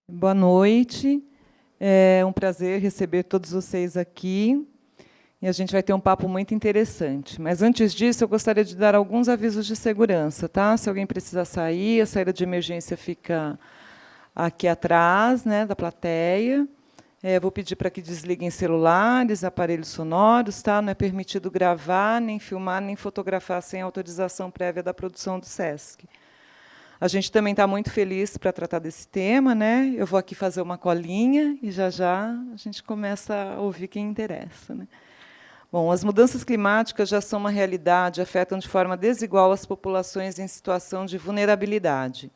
Boa noite. É um prazer receber todos vocês aqui. E a gente vai ter um papo muito interessante. Mas, antes disso, eu gostaria de dar alguns avisos de segurança. Tá? Se alguém precisar sair, a saída de emergência fica aqui atrás, né, da plateia. Vou pedir para que desliguem celulares, aparelhos sonoros. Tá? Não é permitido gravar, nem filmar, nem fotografar sem autorização prévia da produção do SESC. A gente também está muito feliz para tratar desse tema, né? Eu vou aqui fazer uma colinha e já a gente começa a ouvir quem interessa, né? Bom, as mudanças climáticas já são uma realidade, afetam de forma desigual as populações em situação de vulnerabilidade.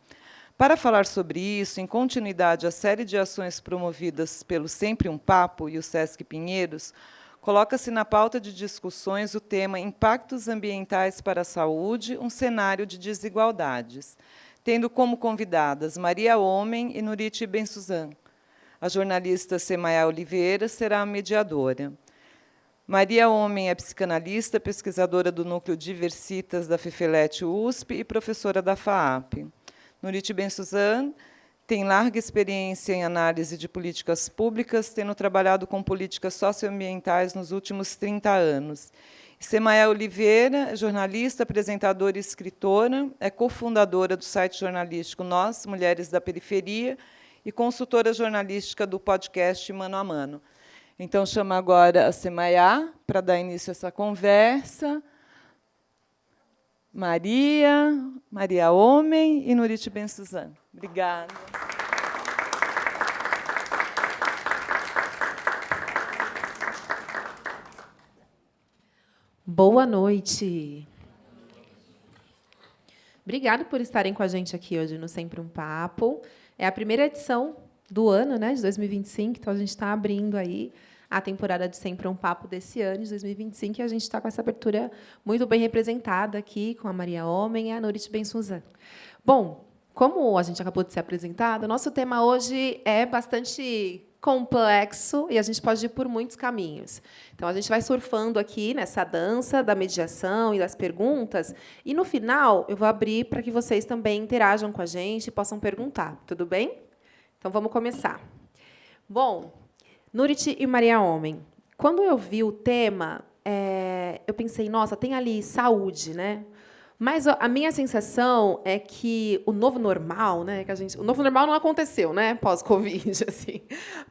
Para falar sobre isso, em continuidade à série de ações promovidas pelo Sempre um Papo e o Sesc Pinheiros, coloca-se na pauta de discussões o tema Impactos Ambientais para a Saúde, um cenário de desigualdades, tendo como convidadas Maria Homem e Nuriti Bensuzan. A jornalista Semaia Oliveira será a mediadora. Maria Homem é psicanalista, pesquisadora do Núcleo Diversitas da FEFELET USP e professora da FAAP. Nuriti Bensuzan tem larga experiência em análise de políticas públicas, tendo trabalhado com políticas socioambientais nos últimos 30 anos. Semaia Oliveira, jornalista, apresentadora e escritora, é cofundadora do site jornalístico Nós, Mulheres da Periferia, e consultora jornalística do podcast Mano a Mano. Então, chamo agora a Semaia para dar início a essa conversa. Maria Homem e Nuriti Bensuzan. Obrigada. Boa noite. Obrigada por estarem com a gente aqui hoje no Sempre um Papo. É a primeira edição do ano, né, de 2025, então a gente está abrindo aí a temporada de Sempre um Papo desse ano, de 2025, e a gente está com essa abertura muito bem representada aqui, com a Maria Homem e a Nuriti Bensuzan. Bom, como a gente acabou de ser apresentada, nosso tema hoje é bastante complexo e a gente pode ir por muitos caminhos. Então, a gente vai surfando aqui nessa dança da mediação e das perguntas, e, no final, eu vou abrir para que vocês também interajam com a gente e possam perguntar. Tudo bem? Então, vamos começar. Bom, Nuriti e Maria Homem, quando eu vi o tema, eu pensei, nossa, tem ali saúde, né? Mas a minha sensação é que o novo normal, né, o novo normal não aconteceu, né, pós-Covid, assim.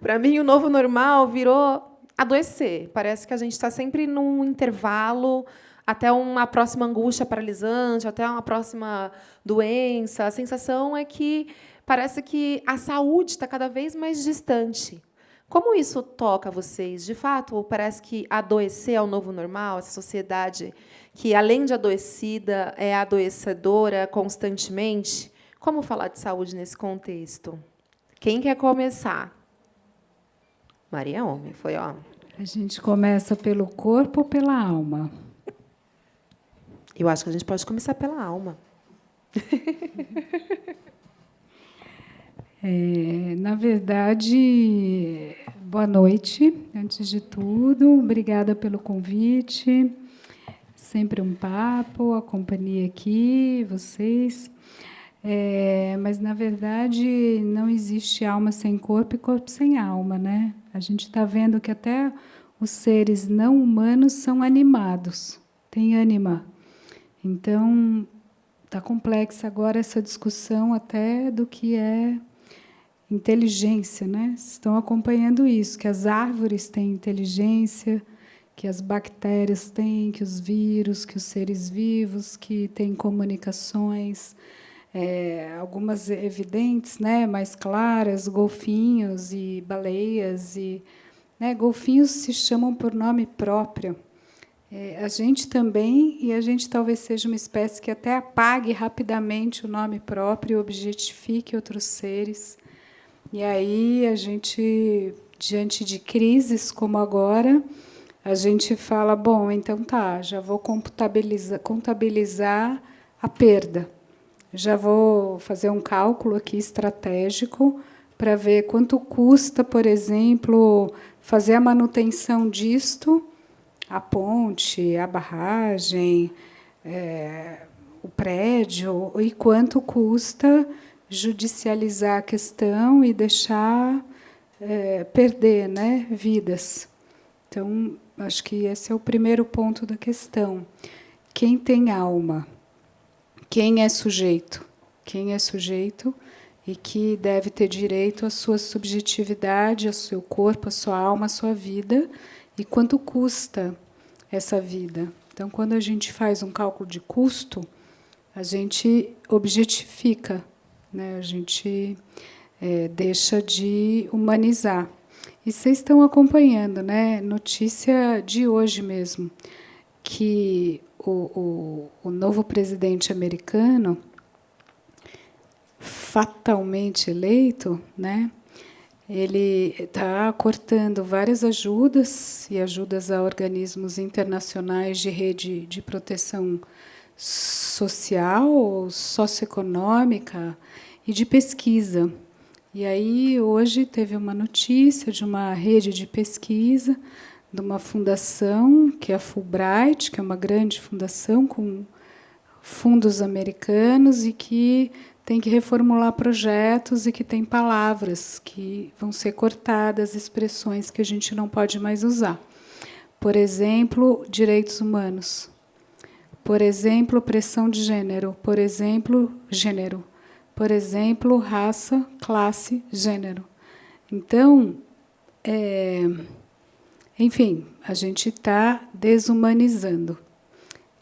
Para mim, o novo normal virou adoecer. Parece que a gente está sempre num intervalo até uma próxima angústia paralisante, até uma próxima doença. A sensação é que parece que a saúde está cada vez mais distante. Como isso toca vocês? De fato, ou parece que adoecer é o novo normal, essa sociedade que, além de adoecida, é adoecedora constantemente? Como falar de saúde nesse contexto? Quem quer começar? Maria Homem, foi, ó. A gente começa pelo corpo ou pela alma? Eu acho que a gente pode começar pela alma. Na verdade, boa noite, antes de tudo. Obrigada pelo convite. Sempre um papo, a companhia aqui, vocês. Mas, na verdade, não existe alma sem corpo e corpo sem alma, né? A gente está vendo que até os seres não humanos são animados, têm ânima. Então, está complexa agora essa discussão até do que é inteligência, né? Estão acompanhando isso, que as árvores têm inteligência, que as bactérias têm, que os vírus, que os seres vivos, que têm comunicações, algumas evidentes, né, mais claras, golfinhos e baleias, né, golfinhos se chamam por nome próprio. A gente também, e a gente talvez seja uma espécie que até apague rapidamente o nome próprio e objetifique outros seres. E aí a gente, diante de crises como agora, a gente fala, bom, então tá, já vou contabilizar a perda. Já vou fazer um cálculo aqui estratégico para ver quanto custa, por exemplo, fazer a manutenção disto, a ponte, a barragem, o prédio, e quanto custa judicializar a questão e deixar perder, né, vidas. Então, acho que esse é o primeiro ponto da questão. Quem tem alma? Quem é sujeito? Quem é sujeito e que deve ter direito à sua subjetividade, ao seu corpo, à sua alma, à sua vida, e quanto custa essa vida. Então, quando a gente faz um cálculo de custo, a gente objetifica, né? A gente deixa de humanizar. E vocês estão acompanhando, né? Notícia de hoje mesmo, que o novo presidente americano, fatalmente eleito, né? Ele está cortando várias ajudas e ajudas a organismos internacionais de rede de proteção social, socioeconômica e de pesquisa. E aí, hoje, teve uma notícia de uma rede de pesquisa, de uma fundação, que é a Fulbright, que é uma grande fundação com fundos americanos e que tem que reformular projetos e que tem palavras que vão ser cortadas, expressões que a gente não pode mais usar. Por exemplo, direitos humanos. Por exemplo, opressão de gênero. Por exemplo, gênero. Por exemplo, raça, classe, gênero. Então, enfim, a gente está desumanizando,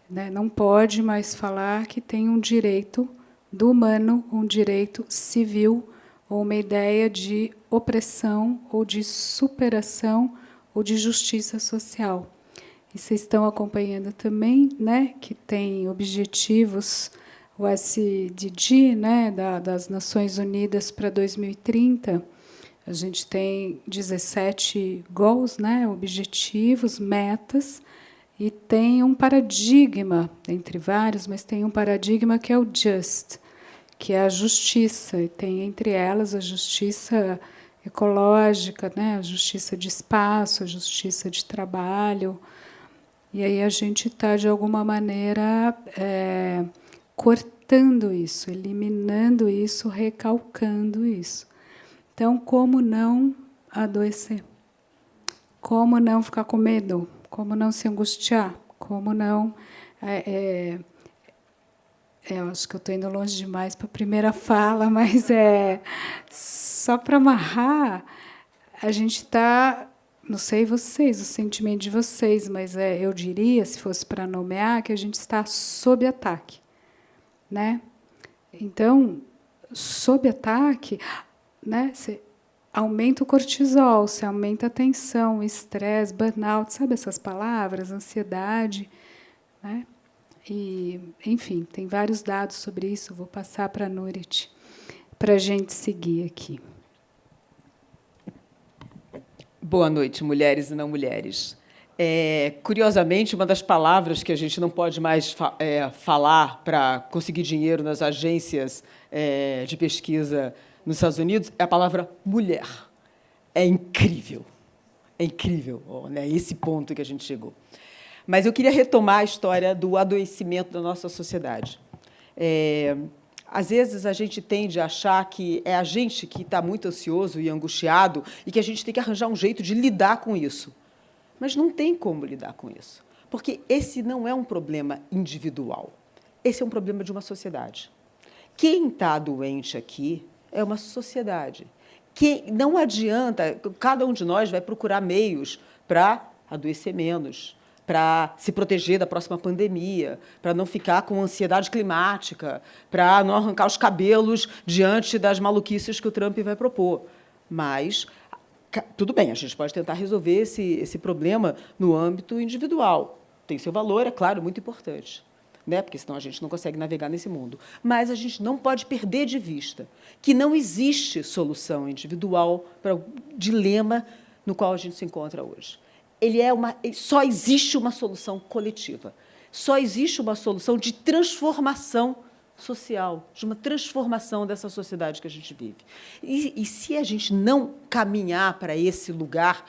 né? Não pode mais falar que tem um direito do humano, um direito civil, ou uma ideia de opressão, ou de superação, ou de justiça social. E vocês estão acompanhando também, né, que tem objetivos, o SDG, né, das Nações Unidas para 2030, a gente tem 17 goals, né, objetivos, metas, e tem um paradigma, entre vários, mas tem um paradigma que é o JUST, que é a justiça, e tem entre elas a justiça ecológica, né, a justiça de espaço, a justiça de trabalho. E aí a gente está, de alguma maneira, cortando isso, eliminando isso, recalcando isso. Então, como não adoecer? Como não ficar com medo? Como não se angustiar? Como não... eu acho que eu estou indo longe demais para a primeira fala, mas só para amarrar, a gente está... Não sei vocês, o sentimento de vocês, mas eu diria, se fosse para nomear, que a gente está sob ataque, né? Então, sob ataque, né? Você aumenta o cortisol, você aumenta a tensão, o estresse, burnout, sabe essas palavras, ansiedade, né? E, enfim, tem vários dados sobre isso. Vou passar para a Nurit para a gente seguir aqui. Boa noite, mulheres e não mulheres. Curiosamente, uma das palavras que a gente não pode mais falar para conseguir dinheiro nas agências de pesquisa nos Estados Unidos é a palavra mulher. É incrível. É incrível, né, esse ponto que a gente chegou. Mas eu queria retomar a história do adoecimento da nossa sociedade. Às vezes, a gente tende a achar que é a gente que está muito ansioso e angustiado e que a gente tem que arranjar um jeito de lidar com isso. Mas não tem como lidar com isso, porque esse não é um problema individual. Esse é um problema de uma sociedade. Quem está doente aqui é uma sociedade. Não adianta, cada um de nós vai procurar meios para adoecer menos, para se proteger da próxima pandemia, para não ficar com ansiedade climática, para não arrancar os cabelos diante das maluquices que o Trump vai propor. Mas, tudo bem, a gente pode tentar resolver esse problema no âmbito individual. Tem seu valor, é claro, muito importante, né? Porque senão a gente não consegue navegar nesse mundo. Mas a gente não pode perder de vista que não existe solução individual para o dilema no qual a gente se encontra hoje. Só existe uma solução coletiva. Só existe uma solução de transformação social, de uma transformação dessa sociedade que a gente vive. E se a gente não caminhar para esse lugar,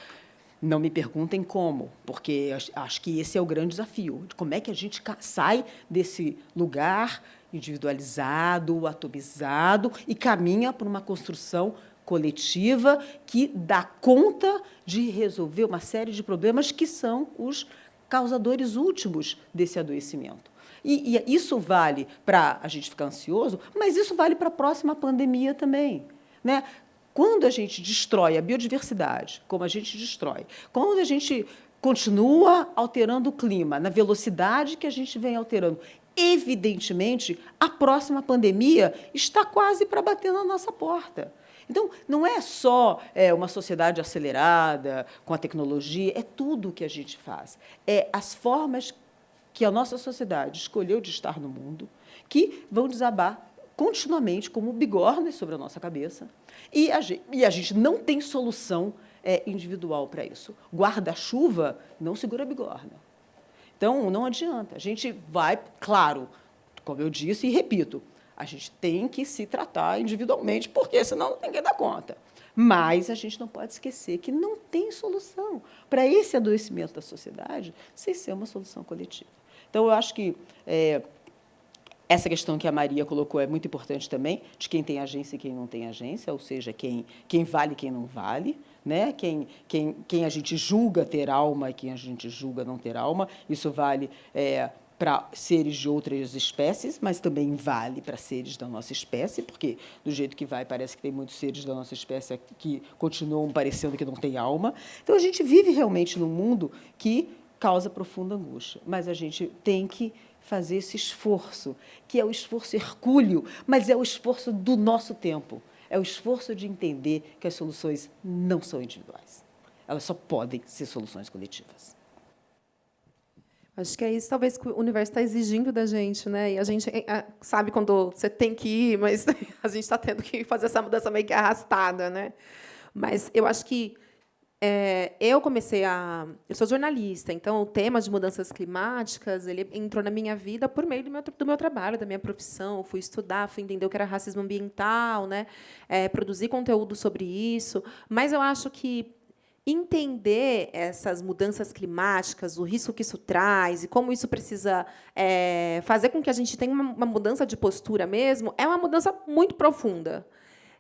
não me perguntem como, porque acho que esse é o grande desafio, de como é que a gente sai desse lugar individualizado, atomizado, e caminha para uma construção coletiva que dá conta de resolver uma série de problemas que são os causadores últimos desse adoecimento. E isso vale para a gente ficar ansioso, mas isso vale para a próxima pandemia também, né? Quando a gente destrói a biodiversidade, como a gente destrói, quando a gente continua alterando o clima na velocidade que a gente vem alterando, evidentemente, a próxima pandemia está quase para bater na nossa porta. Então, não é só uma sociedade acelerada com a tecnologia, é tudo o que a gente faz. É as formas que a nossa sociedade escolheu de estar no mundo que vão desabar continuamente como bigornas sobre a nossa cabeça. E a gente não tem solução individual para isso. Guarda-chuva não segura a bigorna. Então, não adianta. A gente vai, claro, como eu disse e repito, a gente tem que se tratar individualmente, porque senão ninguém dá conta. Mas a gente não pode esquecer que não tem solução para esse adoecimento da sociedade sem ser uma solução coletiva. Então, eu acho que essa questão que a Maria colocou é muito importante também, de quem tem agência e quem não tem agência, ou seja, quem vale e quem não vale, né? Quem a gente julga ter alma e quem a gente julga não ter alma. Isso vale para seres de outras espécies, mas também vale para seres da nossa espécie, porque, do jeito que vai, parece que tem muitos seres da nossa espécie que continuam parecendo que não têm alma. Então, a gente vive realmente num mundo que causa profunda angústia, mas a gente tem que fazer esse esforço, que é o esforço hercúleo, mas é o esforço do nosso tempo. É o esforço de entender que as soluções não são individuais. Elas só podem ser soluções coletivas. Acho que é isso, talvez, que o universo está exigindo da gente, né? E a gente sabe quando você tem que ir, mas a gente está tendo que fazer essa mudança meio que arrastada, né? Mas eu acho que eu sou jornalista, então o tema de mudanças climáticas ele entrou na minha vida por meio do meu trabalho, da minha profissão. Fui estudar, fui entender o que era racismo ambiental, né? Produzir conteúdo sobre isso. Mas eu acho que entender essas mudanças climáticas, o risco que isso traz e como isso precisa fazer com que a gente tenha uma mudança de postura mesmo, é uma mudança muito profunda.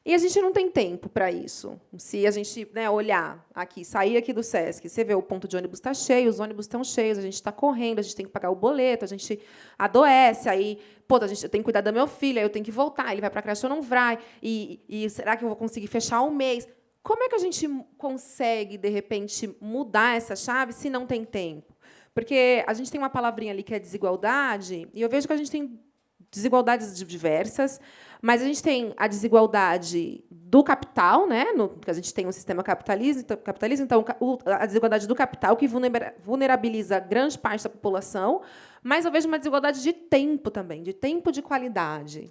E a gente não tem tempo para isso. Se a gente olhar aqui, sair aqui do Sesc, você vê o ponto de ônibus está cheio, os ônibus estão cheios, a gente está correndo, a gente tem que pagar o boleto, a gente adoece, aí a gente tem que cuidar do meu filho, aí eu tenho que voltar, ele vai para a creche ou não vai, e será que eu vou conseguir fechar um mês? Como é que a gente consegue, de repente, mudar essa chave se não tem tempo? Porque a gente tem uma palavrinha ali que é desigualdade, e eu vejo que a gente tem desigualdades diversas, mas a gente tem a desigualdade do capital, né? Que a gente tem um sistema capitalista, então a desigualdade do capital que vulnerabiliza grande parte da população, mas eu vejo uma desigualdade de tempo também, de tempo de qualidade,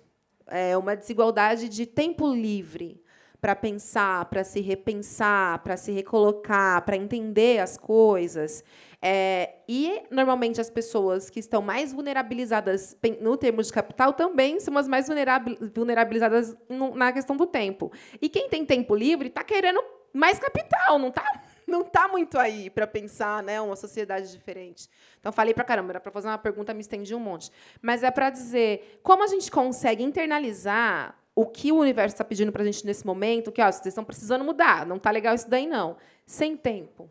uma desigualdade de tempo livre para pensar, para se repensar, para se recolocar, para entender as coisas. E, normalmente, as pessoas que estão mais vulnerabilizadas no termo de capital também são as mais vulnerabilizadas na questão do tempo. E quem tem tempo livre está querendo mais capital, não tá muito aí para pensar, né, uma sociedade diferente. Então, falei para caramba, era para fazer uma pergunta, me estendi um monte. Mas é para dizer como a gente consegue internalizar o que o universo está pedindo para a gente nesse momento, que vocês estão precisando mudar, não está legal isso daí, não. Sem tempo.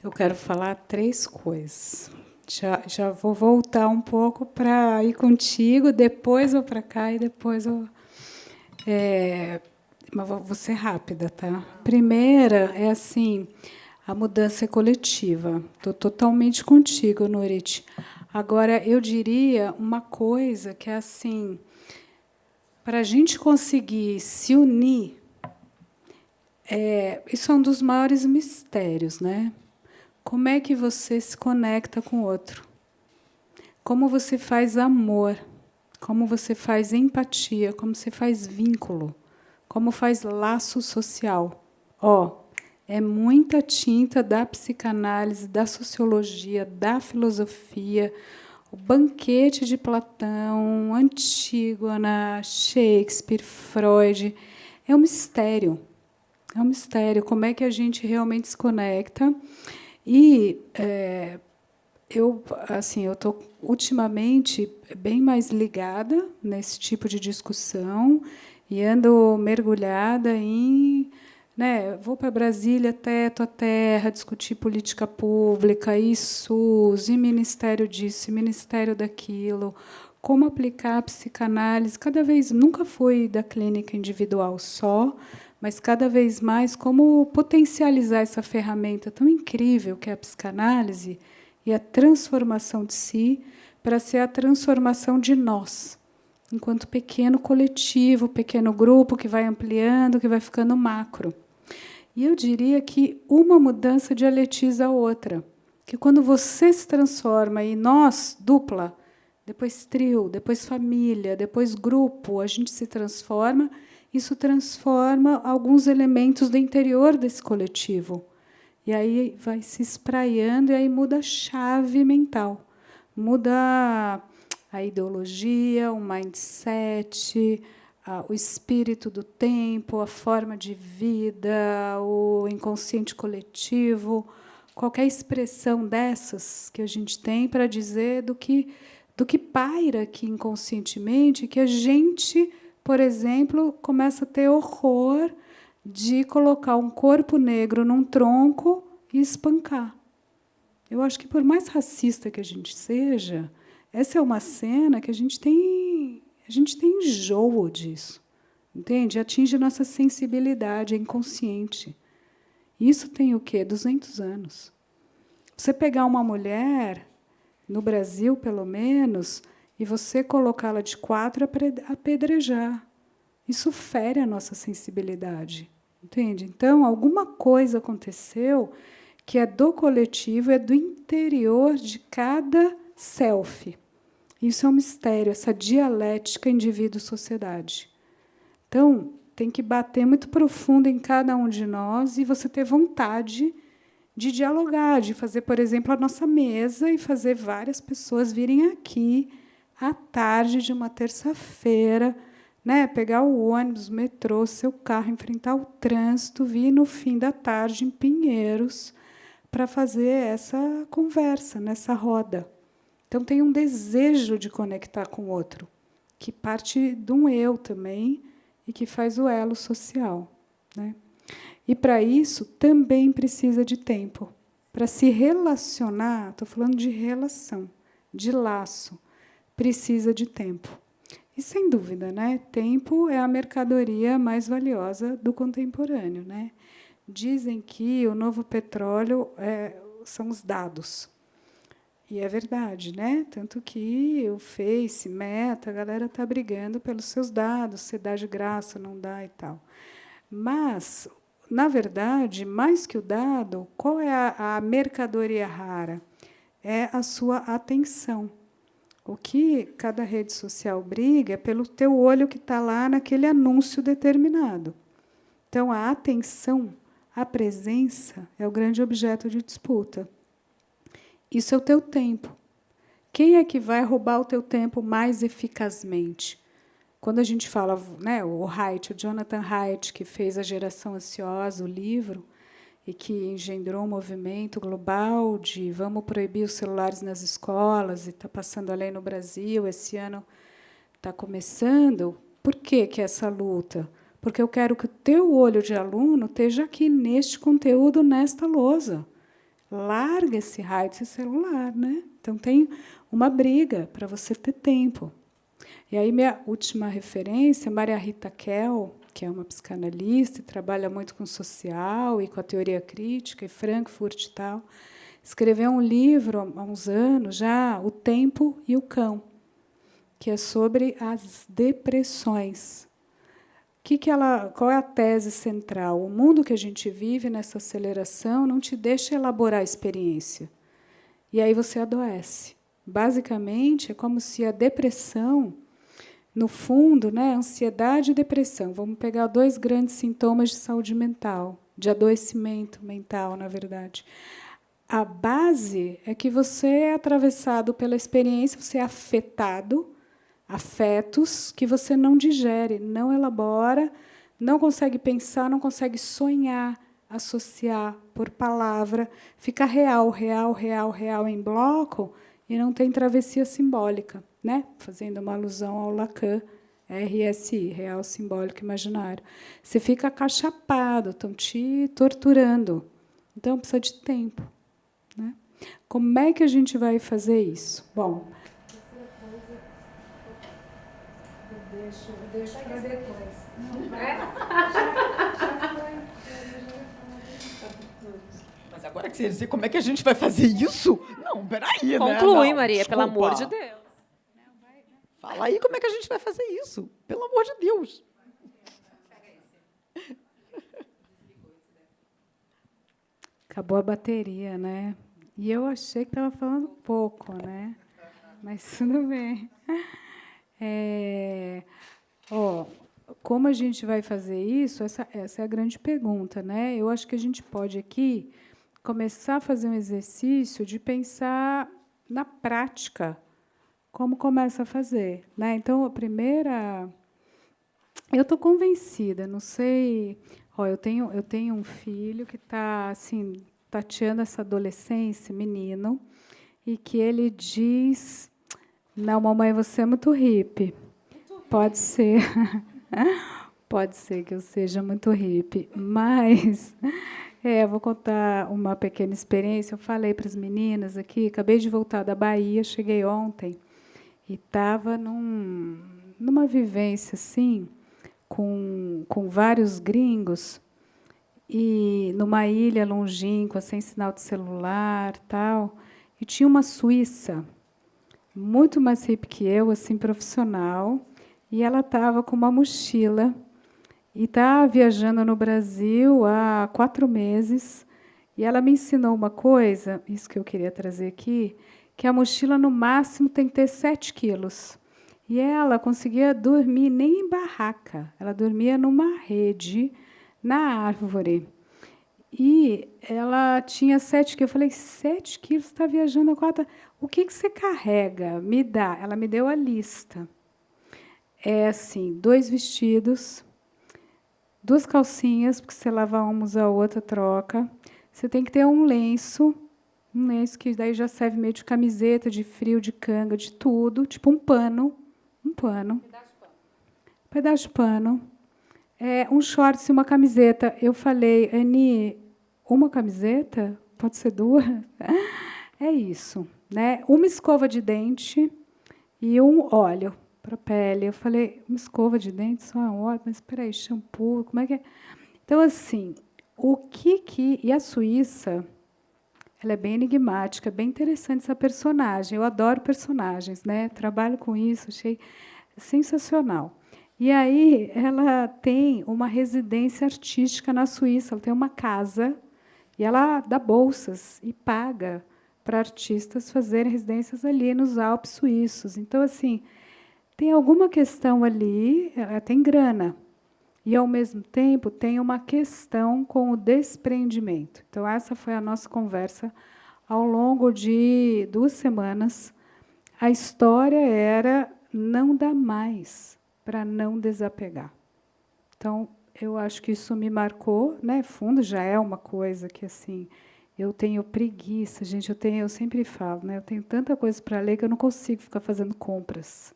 Eu quero falar 3 coisas. Já vou voltar um pouco para ir contigo, depois vou para cá e depois eu... Mas vou ser rápida, tá? Primeira é assim, a mudança é coletiva. Estou totalmente contigo, Nurit. Agora, eu diria uma coisa que é assim, para a gente conseguir se unir, isso é um dos maiores mistérios, né? Como é que você se conecta com o outro? Como você faz amor? Como você faz empatia? Como você faz vínculo? Como faz laço social? É muita tinta da psicanálise, da sociologia, da filosofia, o banquete de Platão, Antígona, Shakespeare, Freud. É um mistério. É um mistério. Como é que a gente realmente se conecta? E Eu estou ultimamente bem mais ligada nesse tipo de discussão e ando mergulhada em, né, vou para Brasília, teto a terra, discutir política pública, e SUS, e ministério disso, e ministério daquilo, como aplicar a psicanálise. Cada vez, nunca fui da clínica individual só, mas cada vez mais como potencializar essa ferramenta tão incrível que é a psicanálise e a transformação de si para ser a transformação de nós, enquanto pequeno coletivo, pequeno grupo que vai ampliando, que vai ficando macro. E eu diria que uma mudança dialetiza a outra, que quando você se transforma em nós, dupla, depois trio, depois família, depois grupo, a gente se transforma, isso transforma alguns elementos do interior desse coletivo. E aí vai se espraiando, e aí muda a chave mental. Muda a ideologia, o mindset, o espírito do tempo, a forma de vida, o inconsciente coletivo, qualquer expressão dessas que a gente tem para dizer do que paira aqui inconscientemente, que a gente, por exemplo, começa a ter horror de colocar um corpo negro num tronco e espancar. Eu acho que, por mais racista que a gente seja, essa é uma cena que a gente tem enjoo disso, entende? Atinge nossa sensibilidade, é inconsciente. Isso tem o quê? 200 anos. Você pegar uma mulher, no Brasil, pelo menos, e você colocá-la de quatro, apedrejar. Isso fere a nossa sensibilidade. Entende? Então, alguma coisa aconteceu que é do coletivo, é do interior de cada self. Isso é um mistério, essa dialética indivíduo-sociedade. Então, tem que bater muito profundo em cada um de nós e você ter vontade de dialogar, de fazer, por exemplo, a nossa mesa e fazer várias pessoas virem aqui à tarde de uma terça-feira, né, pegar o ônibus, o metrô, seu carro, enfrentar o trânsito, vir no fim da tarde em Pinheiros para fazer essa conversa, nessa roda. Então, tem um desejo de conectar com o outro, que parte de um eu também e que faz o elo social, né? E, para isso, também precisa de tempo. Para se relacionar, estou falando de relação, de laço, precisa de tempo. E, sem dúvida, né, tempo é a mercadoria mais valiosa do contemporâneo, né? Dizem que o novo petróleo são os dados. E é verdade, né? Tanto que o Face, Meta, a galera está brigando pelos seus dados, se dá de graça, não dá e tal. Mas, na verdade, mais que o dado, qual é a mercadoria rara? É a sua atenção. O que cada rede social briga é pelo teu olho que está lá naquele anúncio determinado. Então, a atenção, a presença, é o grande objeto de disputa. Isso é o teu tempo. Quem é que vai roubar o teu tempo mais eficazmente? Quando a gente fala, né, o Haidt, o Jonathan Haidt, que fez A Geração Ansiosa, o livro, e que engendrou um movimento global de vamos proibir os celulares nas escolas, e está passando a lei no Brasil, esse ano está começando. Por que essa luta? Porque eu quero que o teu olho de aluno esteja aqui neste conteúdo, nesta lousa. Larga esse raio desse celular, né? Então, tem uma briga para você ter tempo. E aí, minha última referência, Maria Rita Kell, que é uma psicanalista e trabalha muito com social e com a teoria crítica, e Frankfurt e tal, escreveu um livro há uns anos já, O Tempo e o Cão, que é sobre as depressões. Qual é a tese central? O mundo que a gente vive nessa aceleração não te deixa elaborar a experiência. E aí você adoece. Basicamente, é como se a depressão, no fundo, né, ansiedade e depressão, vamos pegar dois grandes sintomas de saúde mental, de adoecimento mental, na verdade. A base é que você é atravessado pela experiência, você é afetado, afetos que você não digere, não elabora, não consegue pensar, não consegue sonhar, associar por palavra, fica real, real, real, real em bloco e não tem travessia simbólica, né? Fazendo uma alusão ao Lacan, RSI, real, simbólico, imaginário. Você fica acachapado, estão te torturando. Então, precisa de tempo, né? Como é que a gente vai fazer isso? Bom, eu deixo para depois. Mas agora que você ia dizer como é que a gente vai fazer isso? Não, peraí, né? Conclui, Não, Maria, pelo desculpa. amor de Deus. Fala aí como é que a gente vai fazer isso. Pelo amor de Deus. Acabou a bateria, né? E eu achei que estava falando pouco, né? Mas tudo bem. Como a gente vai fazer isso? Essa é a grande pergunta, né? Eu acho que a gente pode aqui começar a fazer um exercício de pensar na prática como começa a fazer, né? Então, a primeira, eu estou convencida, não sei, eu tenho um filho que está assim tateando essa adolescência, menino, e que ele diz: não, mamãe, você é muito hippie. Pode ser. Pode ser que eu seja muito hippie, mas eu vou contar uma pequena experiência. Eu falei para as meninas aqui, acabei de voltar da Bahia, cheguei ontem, e estava numa vivência assim, com vários gringos, e numa ilha longínqua, sem sinal de celular, tal, e tinha uma suíça, muito mais hippie que eu, assim, profissional, e ela estava com uma mochila e está viajando no Brasil há 4 meses. E ela me ensinou uma coisa, isso que eu queria trazer aqui, que a mochila, no máximo, tem que ter 7 quilos. E ela conseguia dormir nem em barraca, ela dormia numa rede, na árvore. E ela tinha 7 quilos. Eu falei, 7 quilos, você está viajando há 4... O que você carrega? Me dá. Ela me deu a lista. É assim, 2 vestidos, 2 calcinhas, porque você lava uma, usa a outra, troca. Você tem que ter um lenço que daí já serve meio de camiseta, de frio, de canga, de tudo, tipo um pano. Pedaço de pano. Um shorts e uma camiseta. Eu falei, Ani, uma camiseta? Pode ser 2? É isso, né? Uma escova de dente e um óleo para a pele. Eu falei, uma escova de dente, só um óleo, mas espera aí, shampoo, como é que é? Então, assim, e a Suíça, ela é bem enigmática, bem interessante essa personagem. Eu adoro personagens, né? Trabalho com isso, achei sensacional. E aí ela tem uma residência artística na Suíça, ela tem uma casa e ela dá bolsas e paga para artistas fazerem residências ali nos Alpes suíços. Então, assim, tem alguma questão ali, ela tem grana, e, ao mesmo tempo, tem uma questão com o desprendimento. Então, essa foi a nossa conversa ao longo de 2 semanas. A história era não dá mais para não desapegar. Então, eu acho que isso me marcou, né? Fundo já é uma coisa que, assim, eu tenho preguiça, gente, eu sempre falo, né? Eu tenho tanta coisa para ler que eu não consigo ficar fazendo compras.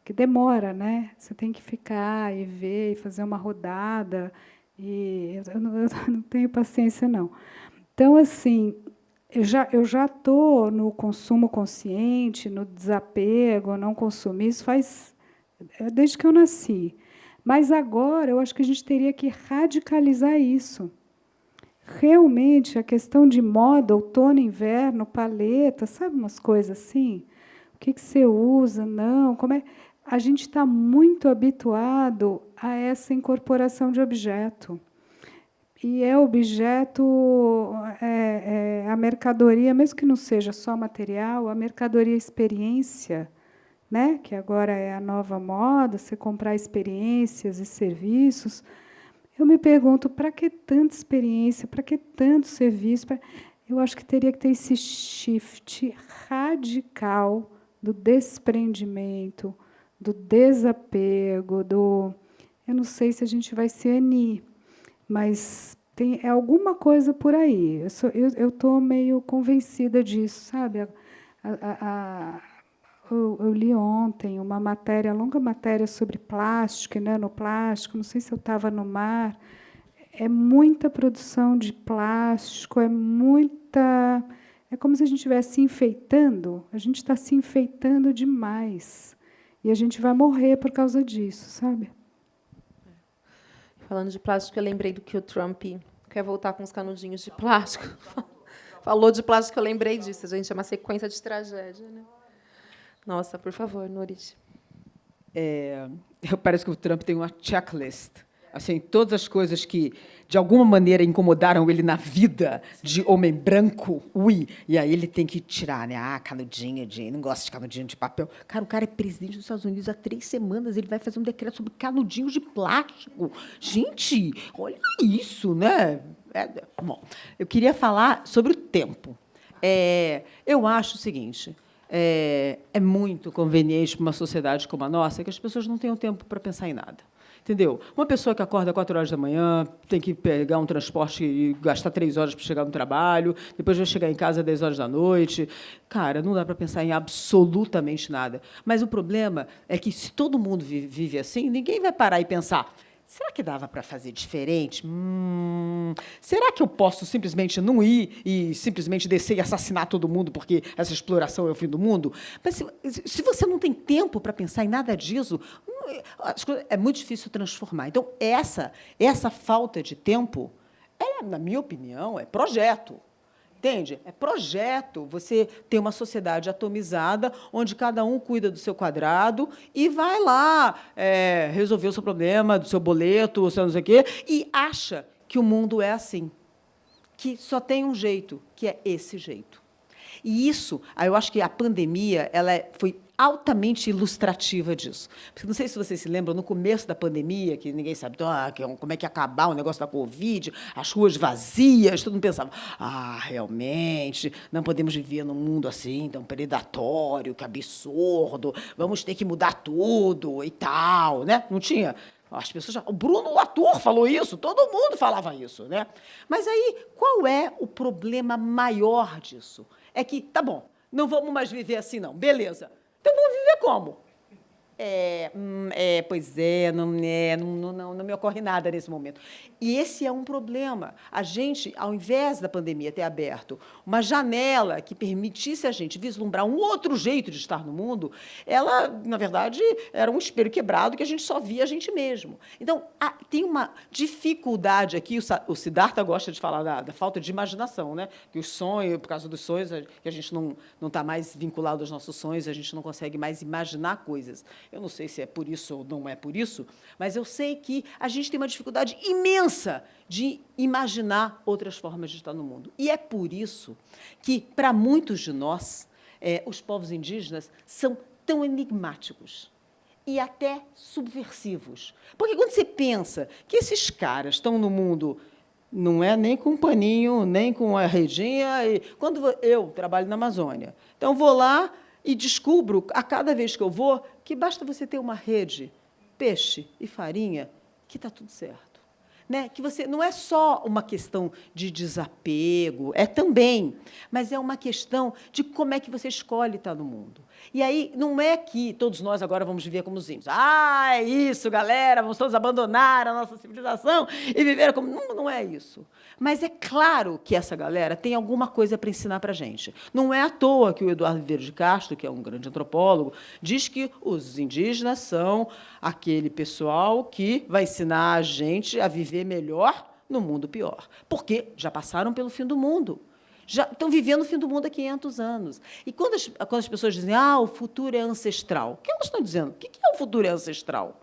Que demora, né? Você tem que ficar e ver, e fazer uma rodada, e eu não tenho paciência, não. Então, assim, eu já estou no consumo consciente, no desapego, não consumir, isso faz desde que eu nasci. Mas agora eu acho que a gente teria que radicalizar isso. Realmente, a questão de moda, outono, inverno, paleta, sabe umas coisas assim? O que você usa? Não, como é? A gente está muito habituado a essa incorporação de objeto. E objeto, a mercadoria, mesmo que não seja só material, a mercadoria experiência, né? Que agora é a nova moda, você comprar experiências e serviços. Eu me pergunto, para que tanta experiência, para que tanto serviço? Eu acho que teria que ter esse shift radical do desprendimento, do desapego, eu não sei se a gente vai ser Ani, mas é alguma coisa por aí. Eu estou meio convencida disso, sabe? Eu li ontem uma matéria, longa matéria sobre plástico, nanoplástico, não sei se eu estava no mar. É muita produção de plástico, é como se a gente estivesse se enfeitando, a gente está se enfeitando demais. E a gente vai morrer por causa disso, sabe? Falando de plástico, eu lembrei do que o Trump quer voltar com os canudinhos de plástico. Falou de plástico, eu lembrei disso, gente. É uma sequência de tragédia, né? Nossa, por favor, Nurit. Parece que o Trump tem uma checklist. Assim, todas as coisas que, de alguma maneira, incomodaram ele na vida de homem branco, e aí ele tem que tirar, né? Canudinho não gosto de canudinho de papel. Cara, o cara é presidente dos Estados Unidos há 3 semanas, ele vai fazer um decreto sobre canudinhos de plástico. Gente, olha isso, né? Bom, eu queria falar sobre o tempo. Eu acho o seguinte... É muito conveniente para uma sociedade como a nossa que as pessoas não tenham tempo para pensar em nada. Entendeu? Uma pessoa que acorda 4 horas da manhã, tem que pegar um transporte e gastar 3 horas para chegar no trabalho, depois vai chegar em casa às 10 horas da noite. Cara, não dá para pensar em absolutamente nada. Mas o problema é que, se todo mundo vive assim, ninguém vai parar e pensar: será que dava para fazer diferente? Será que eu posso simplesmente não ir e simplesmente descer e assassinar todo mundo porque essa exploração é o fim do mundo? Mas se você não tem tempo para pensar em nada disso, é muito difícil transformar. Então, essa falta de tempo, na minha opinião, é projeto. Entende? É projeto. Você tem uma sociedade atomizada, onde cada um cuida do seu quadrado e vai lá resolver o seu problema, do seu boleto, ou não sei o quê, e acha que o mundo é assim, que só tem um jeito, que é esse jeito. E isso, eu acho que a pandemia foi altamente ilustrativa disso. Porque não sei se vocês se lembram, no começo da pandemia, que ninguém sabe como é que ia acabar o negócio da Covid, as ruas vazias, todo mundo pensava: realmente, não podemos viver num mundo assim, tão predatório, que absurdo, vamos ter que mudar tudo e tal, né? Não tinha... As pessoas o Bruno Latour falou isso, todo mundo falava isso, né? Mas aí, qual é o problema maior disso? É que, tá bom, não vamos mais viver assim, não. Beleza. Então, vamos viver como? Não me ocorre nada nesse momento. E esse é um problema. A gente, ao invés da pandemia ter aberto uma janela que permitisse a gente vislumbrar um outro jeito de estar no mundo, ela, na verdade, era um espelho quebrado que a gente só via a gente mesmo. Então, tem uma dificuldade aqui, o Siddhartha gosta de falar da falta de imaginação, né? Que os sonhos, por causa dos sonhos, que a gente não está mais vinculado aos nossos sonhos, a gente não consegue mais imaginar coisas. Eu não sei se é por isso ou não é por isso, mas eu sei que a gente tem uma dificuldade imensa de imaginar outras formas de estar no mundo. E é por isso que, para muitos de nós, os povos indígenas são tão enigmáticos e até subversivos. Porque, quando você pensa que esses caras estão no mundo, não é nem com um paninho, nem com a redinha... Quando eu trabalho na Amazônia, então vou lá e descubro, a cada vez que eu vou, que basta você ter uma rede, peixe e farinha, que está tudo certo. Né? Que você não é só uma questão de desapego, também, mas é uma questão de como é que você escolhe estar no mundo. E aí, não é que todos nós agora vamos viver como os índios. É isso, galera, vamos todos abandonar a nossa civilização e viver como... Não é isso. Mas é claro que essa galera tem alguma coisa para ensinar para a gente. Não é à toa que o Eduardo Vieira de Castro, que é um grande antropólogo, diz que os indígenas são aquele pessoal que vai ensinar a gente a viver melhor no mundo pior. Porque já passaram pelo fim do mundo. Já estão vivendo o fim do mundo há 500 anos. E quando as pessoas dizem o futuro é ancestral, o que elas estão dizendo? O que é o futuro é ancestral?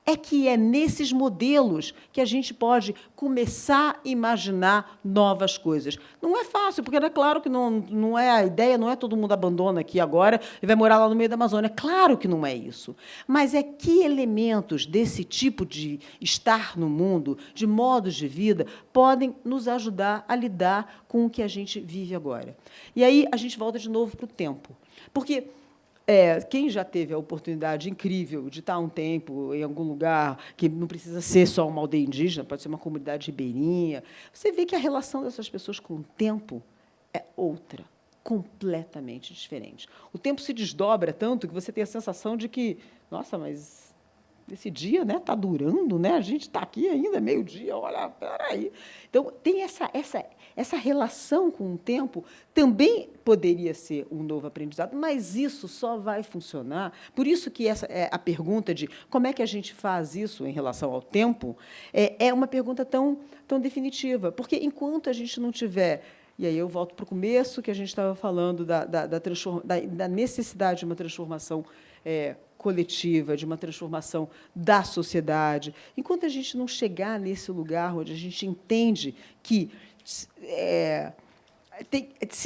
É que é nesses modelos que a gente pode começar a imaginar novas coisas. Não é fácil, porque é claro que não é a ideia, não é todo mundo abandona aqui agora e vai morar lá no meio da Amazônia. Claro que não é isso. Mas é que elementos desse tipo de estar no mundo, de modos de vida, podem nos ajudar a lidar com o que a gente vive agora. E aí a gente volta de novo para o tempo. Porque quem já teve a oportunidade incrível de estar um tempo em algum lugar, que não precisa ser só uma aldeia indígena, pode ser uma comunidade ribeirinha, você vê que a relação dessas pessoas com o tempo é outra, completamente diferente. O tempo se desdobra tanto que você tem a sensação de que, nossa, mas esse dia está durando, né? A gente está aqui ainda, meio-dia, olha, peraí. Então, tem essa relação com o tempo, também poderia ser um novo aprendizado, mas isso só vai funcionar. Por isso que essa é a pergunta de como é que a gente faz isso em relação ao tempo, é uma pergunta tão definitiva, porque enquanto a gente não tiver. E aí eu volto para o começo, que a gente estava falando da necessidade de uma transformação coletiva, de uma transformação da sociedade. Enquanto a gente não chegar nesse lugar onde a gente entende que, se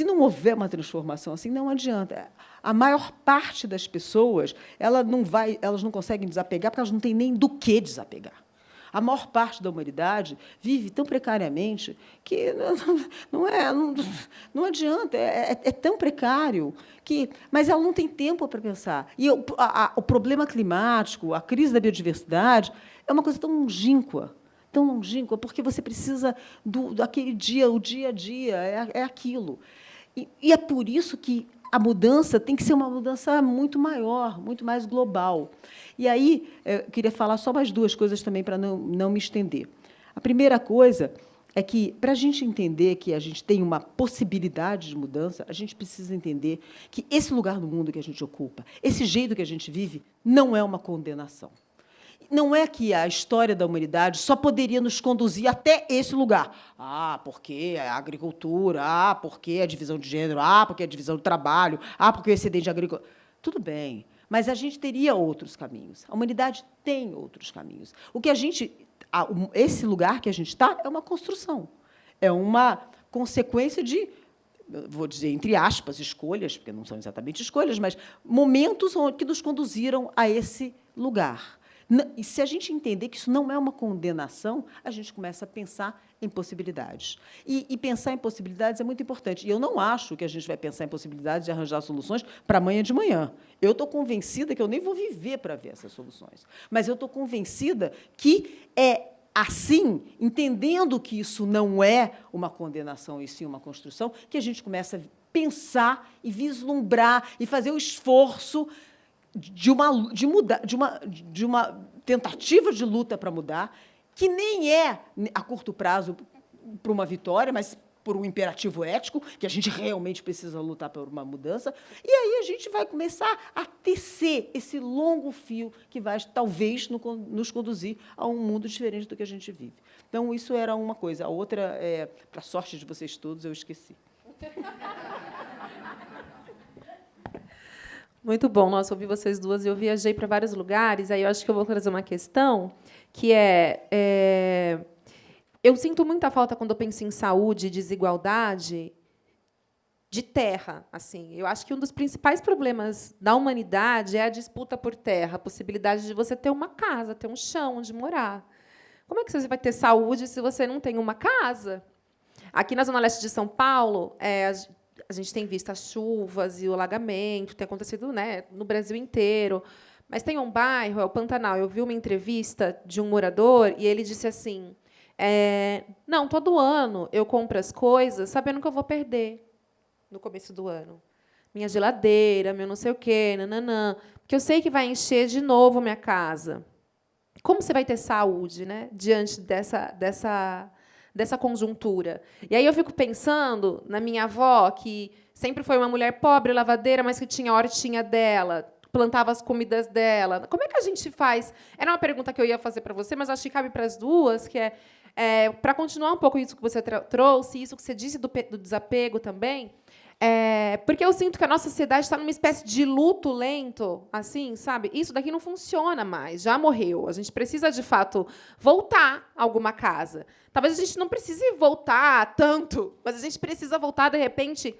não houver uma transformação assim, não adianta. A maior parte das pessoas elas não conseguem desapegar porque elas não têm nem do que desapegar. A maior parte da humanidade vive tão precariamente que não adianta, é tão precário mas ela não tem tempo para pensar. E o problema climático, a crise da biodiversidade, é uma coisa tão longínqua, porque você precisa daquele dia, o dia a dia, é aquilo. E é por isso que a mudança tem que ser uma mudança muito maior, muito mais global. E aí, eu queria falar só mais duas coisas também, para não me estender. A primeira coisa é que, para a gente entender que a gente tem uma possibilidade de mudança, a gente precisa entender que esse lugar no mundo que a gente ocupa, esse jeito que a gente vive, não é uma condenação. Não é que a história da humanidade só poderia nos conduzir até esse lugar. Porque a agricultura, porque a divisão de gênero, porque a divisão do trabalho, porque o excedente agrícola. Tudo bem, mas a gente teria outros caminhos. A humanidade tem outros caminhos. Esse lugar que a gente está é uma construção, é uma consequência de, vou dizer, entre aspas, escolhas, porque não são exatamente escolhas, mas momentos que nos conduziram a esse lugar. E se a gente entender que isso não é uma condenação, a gente começa a pensar em possibilidades. E pensar em possibilidades é muito importante. E eu não acho que a gente vai pensar em possibilidades de arranjar soluções para amanhã de manhã. Eu estou convencida que eu nem vou viver para ver essas soluções. Mas eu estou convencida que é assim, entendendo que isso não é uma condenação e sim uma construção, que a gente começa a pensar e vislumbrar e fazer o esforço de uma tentativa de luta para mudar, que nem é a curto prazo para uma vitória, mas por um imperativo ético, que a gente realmente precisa lutar por uma mudança, e aí a gente vai começar a tecer esse longo fio que vai, talvez, nos conduzir a um mundo diferente do que a gente vive. Então, isso era uma coisa. A outra, para a sorte de vocês todos, eu esqueci. Muito bom, nossa, ouvi vocês duas e eu viajei para vários lugares, aí eu acho que eu vou trazer uma questão que eu sinto muita falta, quando eu penso em saúde e desigualdade, de terra. Assim. Eu acho que um dos principais problemas da humanidade é a disputa por terra, a possibilidade de você ter uma casa, ter um chão onde morar. Como é que você vai ter saúde se você não tem uma casa? Aqui na Zona Leste de São Paulo, a gente tem visto as chuvas e o alagamento, tem acontecido, né, no Brasil inteiro. Mas tem um bairro, é o Pantanal. Eu vi uma entrevista de um morador e ele disse assim: não, todo ano eu compro as coisas sabendo que eu vou perder no começo do ano. Minha geladeira, meu não sei o quê, nananã, porque eu sei que vai encher de novo minha casa. Como você vai ter saúde, né, diante dessa conjuntura? E aí eu fico pensando na minha avó, que sempre foi uma mulher pobre, lavadeira, mas que tinha a hortinha dela, plantava as comidas dela. Como é que a gente faz? Era uma pergunta que eu ia fazer para você, mas acho que cabe para as duas, que para continuar um pouco isso que você trouxe, isso que você disse do desapego também, porque eu sinto que a nossa sociedade está numa espécie de luto lento, assim, sabe? Isso daqui não funciona mais, já morreu. A gente precisa, de fato, voltar a alguma casa. Talvez a gente não precise voltar tanto, mas a gente precisa voltar, de repente,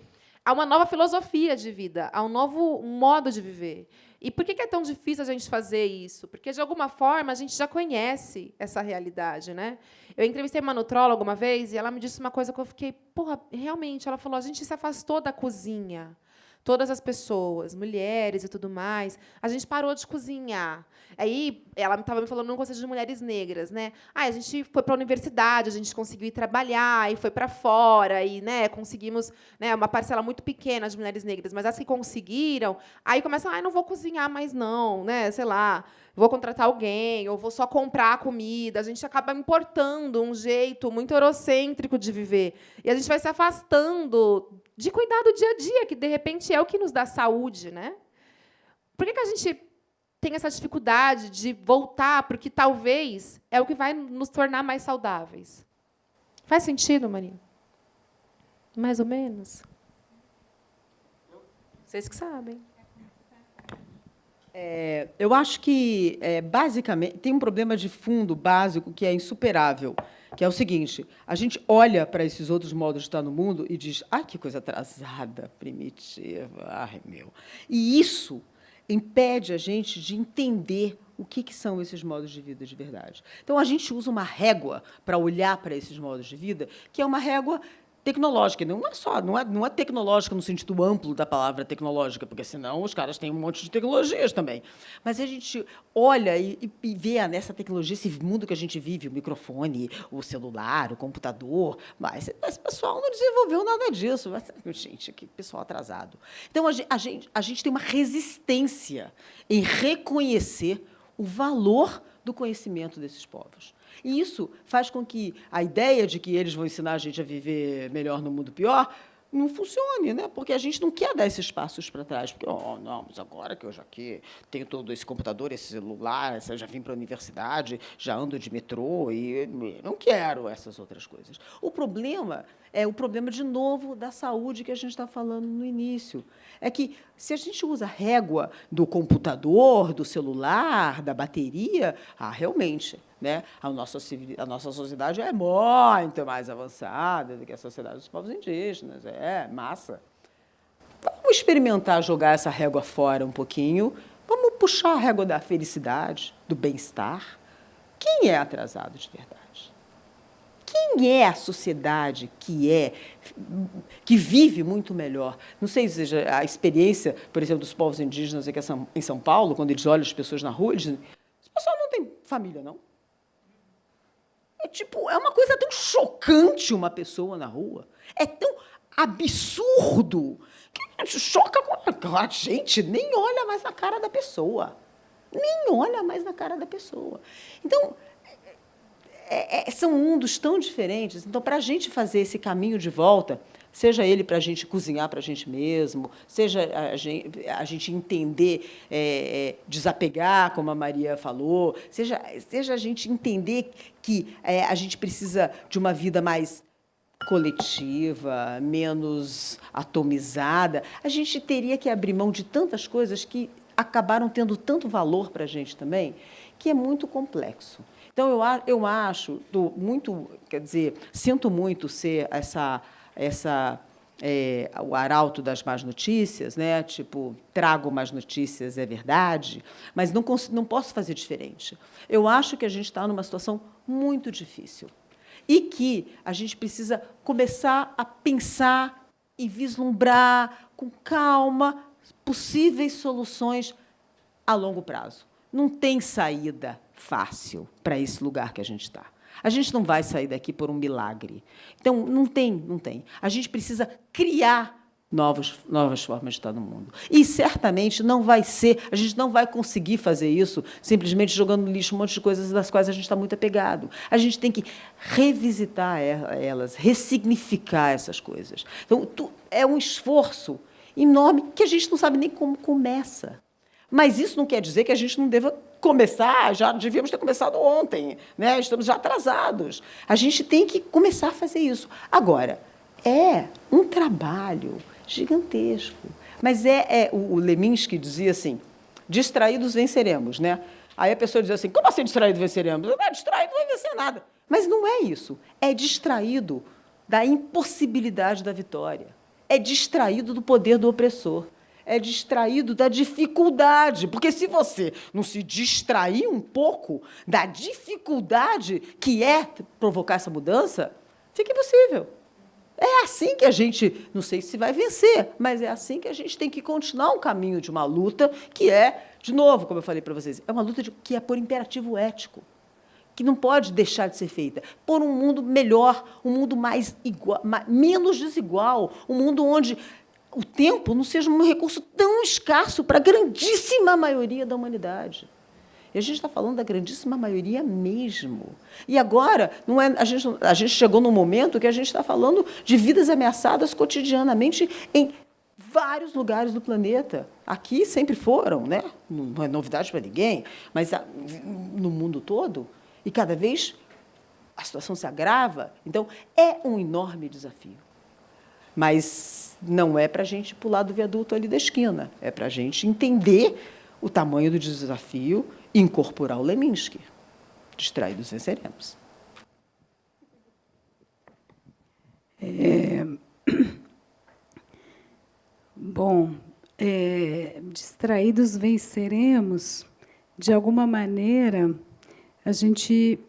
a uma nova filosofia de vida, a um novo modo de viver. E por que é tão difícil a gente fazer isso? Porque, de alguma forma, a gente já conhece essa realidade, né? Eu entrevistei uma nutróloga uma vez e ela me disse uma coisa que eu fiquei, realmente, ela falou, a gente se afastou da cozinha. todas as pessoas, mulheres e tudo mais, a gente parou de cozinhar. Aí ela estava me falando num conselho de mulheres negras, né? A gente foi para a universidade, a gente conseguiu ir trabalhar, e foi para fora, e, né, conseguimos, né, uma parcela muito pequena de mulheres negras, mas as que conseguiram, aí começam, não vou cozinhar mais não, né? Sei lá, vou contratar alguém, ou vou só comprar comida. A gente acaba importando um jeito muito eurocêntrico de viver. E a gente vai se afastando de cuidar do dia a dia, que, de repente, é o que nos dá saúde, né? Por que a gente tem essa dificuldade de voltar para o que talvez é o que vai nos tornar mais saudáveis? Faz sentido, Marina? Mais ou menos? Vocês que sabem. Eu acho que, basicamente, tem um problema de fundo básico que é insuperável, que é o seguinte: a gente olha para esses outros modos de estar no mundo e diz, que coisa atrasada, primitiva, meu. E isso impede a gente de entender o que são esses modos de vida de verdade. Então, a gente usa uma régua para olhar para esses modos de vida, que é uma régua tecnológica. Não é tecnológica no sentido amplo da palavra tecnológica, porque senão os caras têm um monte de tecnologias também. Mas a gente olha e vê nessa tecnologia, esse mundo que a gente vive, o microfone, o celular, o computador, mas esse pessoal não desenvolveu nada disso. Gente, que pessoal atrasado. Então, a gente tem uma resistência em reconhecer o valor do conhecimento desses povos. E isso faz com que a ideia de que eles vão ensinar a gente a viver melhor no mundo pior não funcione, né? Porque a gente não quer dar esses passos para trás. Porque, não, mas agora que eu já aqui tenho todo esse computador, esse celular, eu já vim para a universidade, já ando de metrô e não quero essas outras coisas. O problema é o problema, de novo, da saúde que a gente está falando no início. É que, se a gente usa a régua do computador, do celular, da bateria, realmente, né, a nossa sociedade é muito mais avançada do que a sociedade dos povos indígenas. Massa. Vamos experimentar jogar essa régua fora um pouquinho. Vamos puxar a régua da felicidade, do bem-estar. Quem é atrasado de verdade? Quem é a sociedade que vive muito melhor? Não sei se seja a experiência, por exemplo, dos povos indígenas aqui em São Paulo, quando eles olham as pessoas na rua, eles dizem, esse pessoal não tem família, não? É uma coisa tão chocante uma pessoa na rua. É tão absurdo que a gente choca com a gente, nem olha mais na cara da pessoa. Nem olha mais na cara da pessoa. Então, são mundos tão diferentes. Então, para a gente fazer esse caminho de volta, seja ele para a gente cozinhar para a gente mesmo, seja a gente entender, desapegar, como a Maria falou, seja a gente entender que a gente precisa de uma vida mais coletiva, menos atomizada, a gente teria que abrir mão de tantas coisas que acabaram tendo tanto valor para a gente também, que é muito complexo. Então, eu acho muito, sinto muito ser o arauto das más notícias, né? Trago más notícias, é verdade, mas não posso fazer diferente. Eu acho que a gente está numa situação muito difícil e que a gente precisa começar a pensar e vislumbrar com calma possíveis soluções a longo prazo. Não tem saída fácil para esse lugar que a gente está. A gente não vai sair daqui por um milagre. Então, não tem. A gente precisa criar novas formas de estar no mundo. E, certamente, a gente não vai conseguir fazer isso simplesmente jogando no lixo um monte de coisas das quais a gente está muito apegado. A gente tem que revisitar elas, ressignificar essas coisas. Então, é um esforço enorme que a gente não sabe nem como começa. Mas isso não quer dizer que a gente não deva começar, já devíamos ter começado ontem, né? Estamos já atrasados. A gente tem que começar a fazer isso. Agora, é um trabalho gigantesco. Mas o Leminski dizia assim, distraídos venceremos, né? Aí a pessoa diz assim, como assim distraído venceremos? Distraído não vai vencer nada. Mas não é isso. É distraído da impossibilidade da vitória. É distraído do poder do opressor. É distraído da dificuldade, porque se você não se distrair um pouco da dificuldade que é provocar essa mudança, fica impossível. É assim que a gente, não sei se vai vencer, mas é assim que a gente tem que continuar um caminho de uma luta que é, de novo, como eu falei para vocês, é uma luta que é por imperativo ético, que não pode deixar de ser feita, por um mundo melhor, um mundo mais igual, menos desigual, um mundo onde o tempo não seja um recurso tão escasso para a grandíssima maioria da humanidade. E a gente está falando da grandíssima maioria mesmo. E agora, não é, a gente chegou num momento que a gente está falando de vidas ameaçadas cotidianamente em vários lugares do planeta. Aqui sempre foram, né? Não é novidade para ninguém, mas no mundo todo, e cada vez a situação se agrava. Então, é um enorme desafio. Mas não é para a gente pular do viaduto ali da esquina, é para a gente entender o tamanho do desafio e incorporar o Leminski. Distraídos venceremos. Bom, distraídos venceremos, de alguma maneira, a gente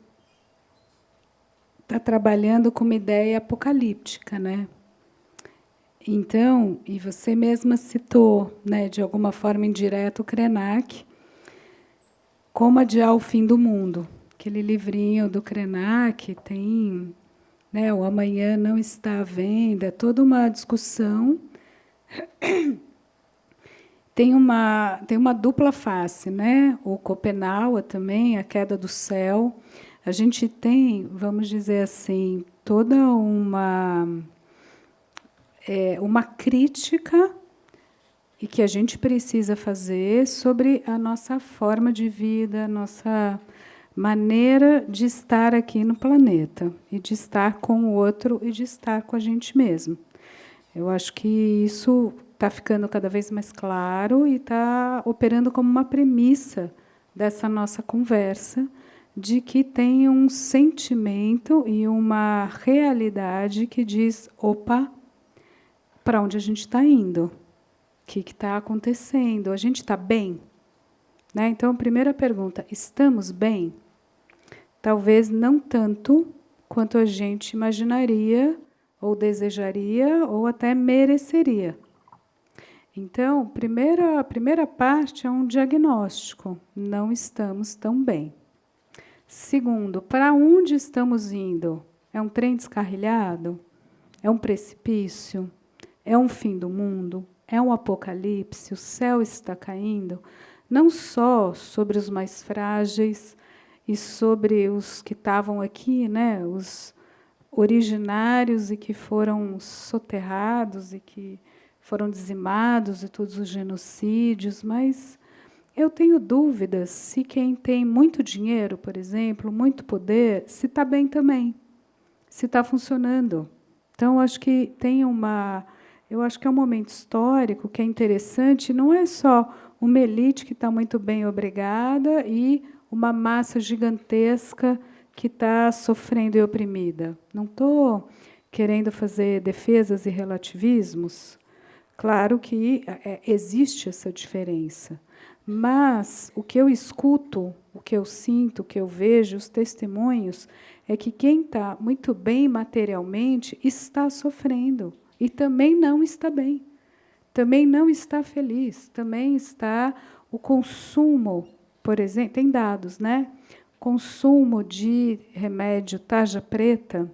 está trabalhando com uma ideia apocalíptica, né? Então, e você mesma citou, né, de alguma forma indireta, o Krenak, Como Adiar o Fim do Mundo. Aquele livrinho do Krenak tem, né, o amanhã não está à venda, toda uma discussão. Tem uma dupla face, né? O Schopenhauer também, A Queda do Céu. A gente tem, vamos dizer assim, toda uma crítica e que a gente precisa fazer sobre a nossa forma de vida, a nossa maneira de estar aqui no planeta, e de estar com o outro e de estar com a gente mesmo. Eu acho que isso está ficando cada vez mais claro e está operando como uma premissa dessa nossa conversa, de que tem um sentimento e uma realidade que diz, opa, para onde a gente está indo? O que está acontecendo? A gente está bem? Né? Então, a primeira pergunta, estamos bem? Talvez não tanto quanto a gente imaginaria, ou desejaria, ou até mereceria. Então, a primeira parte é um diagnóstico. Não estamos tão bem. Segundo, para onde estamos indo? É um trem descarrilhado? É um precipício? É um fim do mundo? É um apocalipse? O céu está caindo? Não só sobre os mais frágeis e sobre os que estavam aqui, né, os originários e que foram soterrados e que foram dizimados e todos os genocídios, mas eu tenho dúvidas se quem tem muito dinheiro, por exemplo, muito poder, se está bem também, se está funcionando. Então, acho que eu acho que é um momento histórico que é interessante, não é só uma elite que está muito bem obrigada e uma massa gigantesca que está sofrendo e oprimida. Não estou querendo fazer defesas e relativismos. Claro que existe essa diferença. Mas o que eu escuto, o que eu sinto, o que eu vejo, os testemunhos, é que quem está muito bem materialmente está sofrendo. E também não está bem. Também não está feliz. Também está o consumo, por exemplo, tem dados, né? Consumo de remédio tarja preta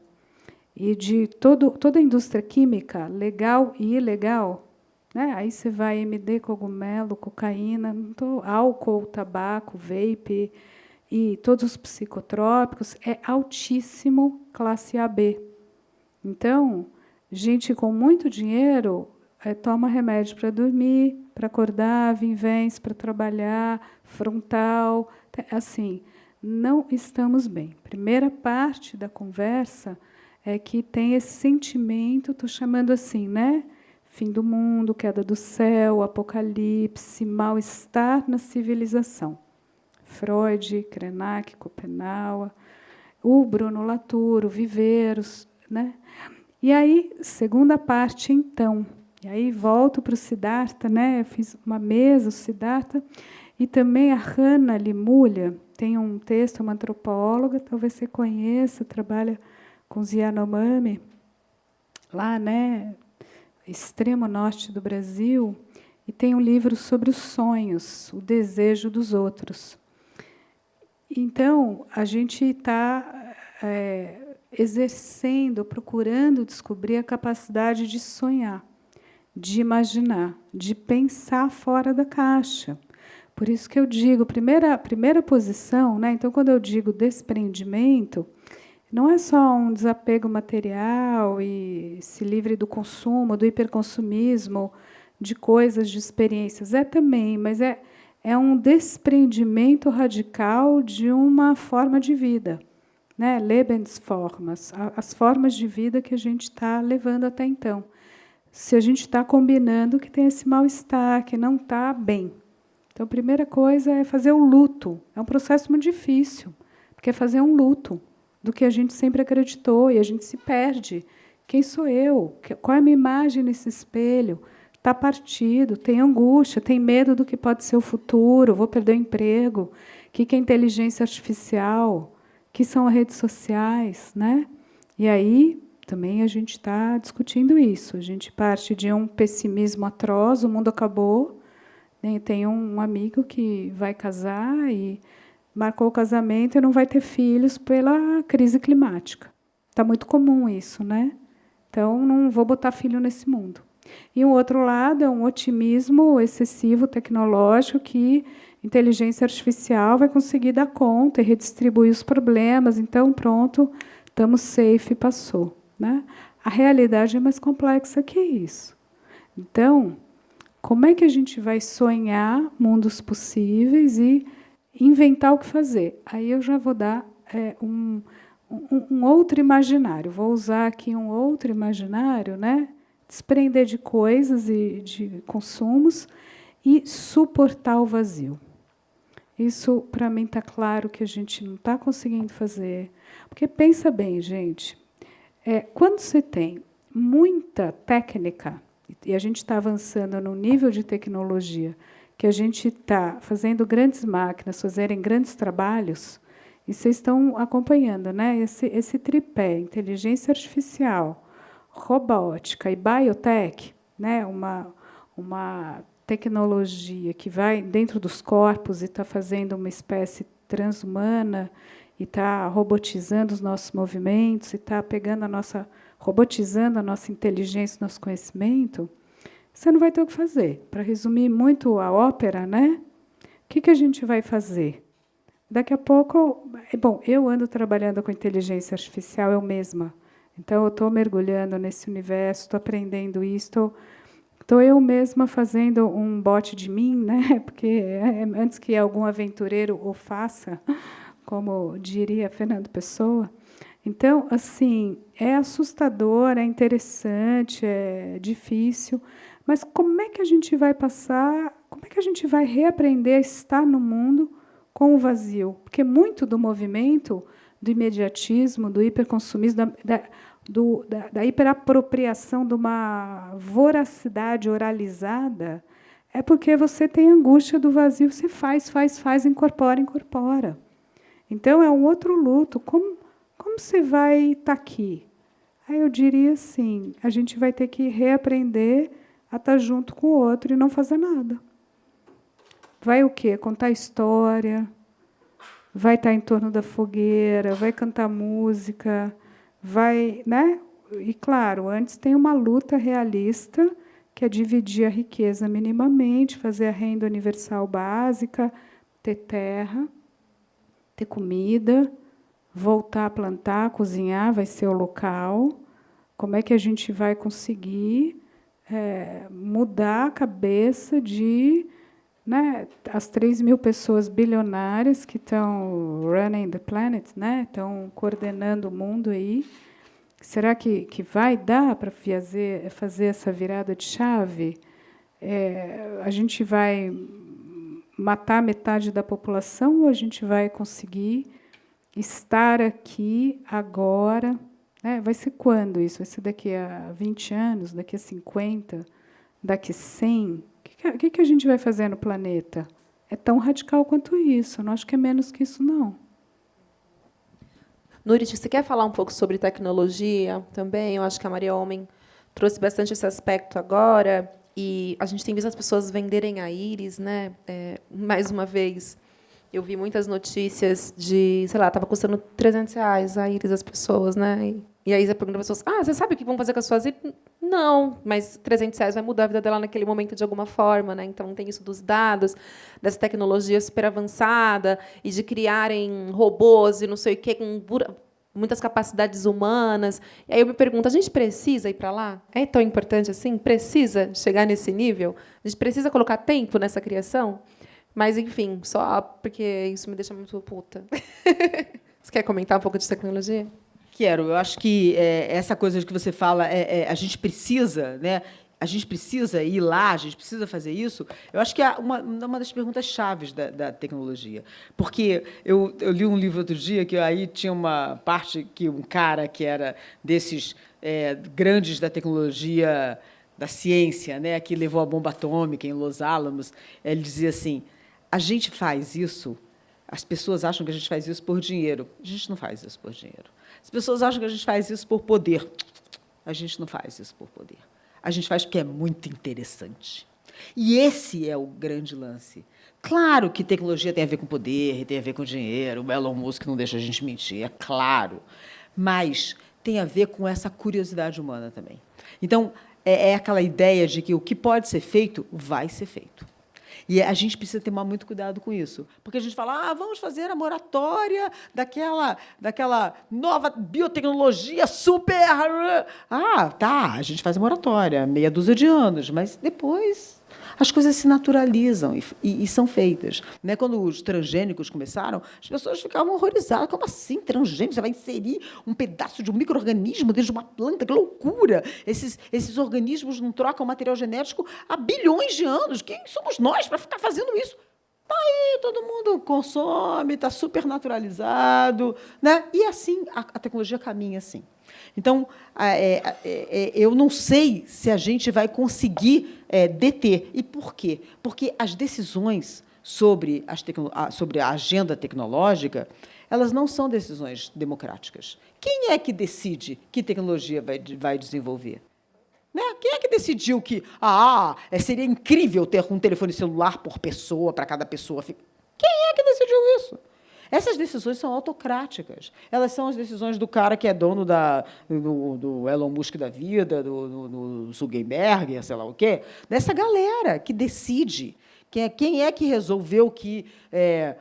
e de toda a indústria química, legal e ilegal. Né? Aí você vai MD, cogumelo, cocaína, álcool, tabaco, vape e todos os psicotrópicos, é altíssimo, classe AB. Então, gente com muito dinheiro toma remédio para dormir, para acordar, vinvens para trabalhar, frontal, assim, não estamos bem. Primeira parte da conversa é que tem esse sentimento, estou chamando assim, né? Fim do mundo, queda do céu, apocalipse, mal-estar na civilização. Freud, Krenak, Schopenhauer, o Bruno Latour, o Viveiros, né? E aí, segunda parte, então. E aí volto para o Siddhartha, né? Eu fiz uma mesa, o Siddhartha, e também a Hannah Limulya, tem um texto, uma antropóloga, talvez você conheça, trabalha com os Yanomami. lá, né, extremo norte do Brasil, e tem um livro sobre os sonhos, o desejo dos outros. Então, a gente está exercendo, procurando descobrir a capacidade de sonhar, de imaginar, de pensar fora da caixa. Por isso que eu digo, primeira posição, né? Então, quando eu digo desprendimento, não é só um desapego material e se livre do consumo, do hiperconsumismo, de coisas, de experiências. É também, mas é um desprendimento radical de uma forma de vida, né? Lebensformas, as formas de vida que a gente está levando até então. Se a gente está combinando que tem esse mal-estar, que não está bem. Então, a primeira coisa é fazer o luto. É um processo muito difícil, porque é fazer um luto do que a gente sempre acreditou, e a gente se perde. Quem sou eu? Qual é a minha imagem nesse espelho? Está partido, tem angústia, tem medo do que pode ser o futuro, vou perder o emprego. O que é inteligência artificial? O que são as redes sociais? Né? E aí, também a gente está discutindo isso. A gente parte de um pessimismo atroz, o mundo acabou. Tem um amigo que vai casar e marcou o casamento e não vai ter filhos pela crise climática. Está muito comum isso, né? Então, não vou botar filho nesse mundo. E o outro lado é um otimismo excessivo tecnológico que inteligência artificial vai conseguir dar conta e redistribuir os problemas. Então, pronto, estamos safe, passou. Né? A realidade é mais complexa que isso. Então, como é que a gente vai sonhar mundos possíveis e inventar o que fazer? Aí eu já vou dar um outro imaginário. Vou usar aqui um outro imaginário, né? Desprender de coisas e de consumos e suportar o vazio. Isso, para mim, está claro que a gente não está conseguindo fazer. Porque, pensa bem, gente, quando você tem muita técnica, e a gente está avançando no nível de tecnologia, que a gente está fazendo grandes máquinas fazerem grandes trabalhos, e vocês estão acompanhando, né? Esse tripé, inteligência artificial, robótica e biotech, né? Uma tecnologia que vai dentro dos corpos e está fazendo uma espécie transhumana e está robotizando os nossos movimentos e está pegando robotizando a nossa inteligência, nosso conhecimento, você não vai ter o que fazer. Para resumir muito a ópera, né? O que a gente vai fazer? Daqui a pouco, bom, eu ando trabalhando com inteligência artificial eu mesma. Então, eu estou mergulhando nesse universo, estou aprendendo isso, estou eu mesma fazendo um bot de mim, né? Porque antes que algum aventureiro o faça, como diria Fernando Pessoa. Então, assim, é assustador, é interessante, é difícil, mas como é que a gente vai passar, como é que a gente vai reaprender a estar no mundo com o vazio? Porque muito do movimento do imediatismo, do hiperconsumismo, da hiperapropriação de uma voracidade oralizada, é porque você tem angústia do vazio, você faz, incorpora. Então, é um outro luto. Como você vai estar aqui? Aí eu diria assim, a gente vai ter que reaprender a estar junto com o outro e não fazer nada. Vai o quê? Contar história, vai estar em torno da fogueira, vai cantar música, vai, né? E, claro, antes tem uma luta realista, que é dividir a riqueza minimamente, fazer a renda universal básica, ter terra, ter comida, voltar a plantar, cozinhar, vai ser o local. Como é que a gente vai conseguir mudar a cabeça de, né, as 3.000 pessoas bilionárias que estão running the planet, né, estão coordenando o mundo aí? Será que vai dar para fazer essa virada de chave? A gente vai matar metade da população ou a gente vai conseguir estar aqui agora? Vai ser quando isso? Vai ser daqui a 20 anos, daqui a 50, daqui a 100? O que a gente vai fazer no planeta? É tão radical quanto isso. Eu não acho que é menos que isso, não. Nurit, você quer falar um pouco sobre tecnologia também? Eu acho que a Maria Homem trouxe bastante esse aspecto agora, e a gente tem visto as pessoas venderem a íris, né? Mais uma vez, eu vi muitas notícias de, sei lá, estava custando R$ 300 a íris das pessoas, né? E aí você pergunta para as pessoas, você sabe o que vão fazer com as suas íris? Não, mas R$ 300 vai mudar a vida dela naquele momento de alguma forma, né? Então tem isso dos dados, dessa tecnologia super avançada e de criarem robôs e não sei o quê com muitas capacidades humanas. E aí eu me pergunto, a gente precisa ir para lá? É tão importante assim? Precisa chegar nesse nível? A gente precisa colocar tempo nessa criação? Mas, enfim, só porque isso me deixa muito puta. Você quer comentar um pouco de tecnologia? Quero. Eu acho que essa coisa que você fala, a gente precisa, né? A gente precisa ir lá, a gente precisa fazer isso. Eu acho que é uma das perguntas chaves da tecnologia. Porque eu li um livro outro dia que aí tinha uma parte que um cara que era desses grandes da tecnologia, da ciência, né, que levou a bomba atômica em Los Alamos, ele dizia assim, a gente faz isso, as pessoas acham que a gente faz isso por dinheiro. A gente não faz isso por dinheiro. As pessoas acham que a gente faz isso por poder. A gente não faz isso por poder. A gente faz porque é muito interessante. E esse é o grande lance. Claro que tecnologia tem a ver com poder, tem a ver com dinheiro, o Elon Musk não deixa a gente mentir, é claro. Mas tem a ver com essa curiosidade humana também. Então, é aquela ideia de que o que pode ser feito, vai ser feito. E a gente precisa tomar muito cuidado com isso. Porque a gente fala, vamos fazer a moratória daquela nova biotecnologia super... Tá, a gente faz a moratória, meia dúzia de anos, mas depois as coisas se naturalizam e são feitas. Né? Quando os transgênicos começaram, as pessoas ficavam horrorizadas. Como assim, transgênico? Você vai inserir um pedaço de um micro-organismo dentro de uma planta? Que loucura! Esses organismos não trocam material genético há bilhões de anos. Quem somos nós para ficar fazendo isso? Está aí, todo mundo consome, está super naturalizado. Né? E, assim, a tecnologia caminha assim. Então, eu não sei se a gente vai conseguir deter. E por quê? Porque as decisões sobre a agenda tecnológica, elas não são decisões democráticas. Quem é que decide que tecnologia vai desenvolver? Né? Quem é que decidiu que seria incrível ter um telefone celular por pessoa, para cada pessoa? Quem é que decidiu isso? Essas decisões são autocráticas. Elas são as decisões do cara que é dono do Elon Musk da vida, do Zuckerberg, sei lá o quê. Dessa galera que decide. Quem é que resolveu que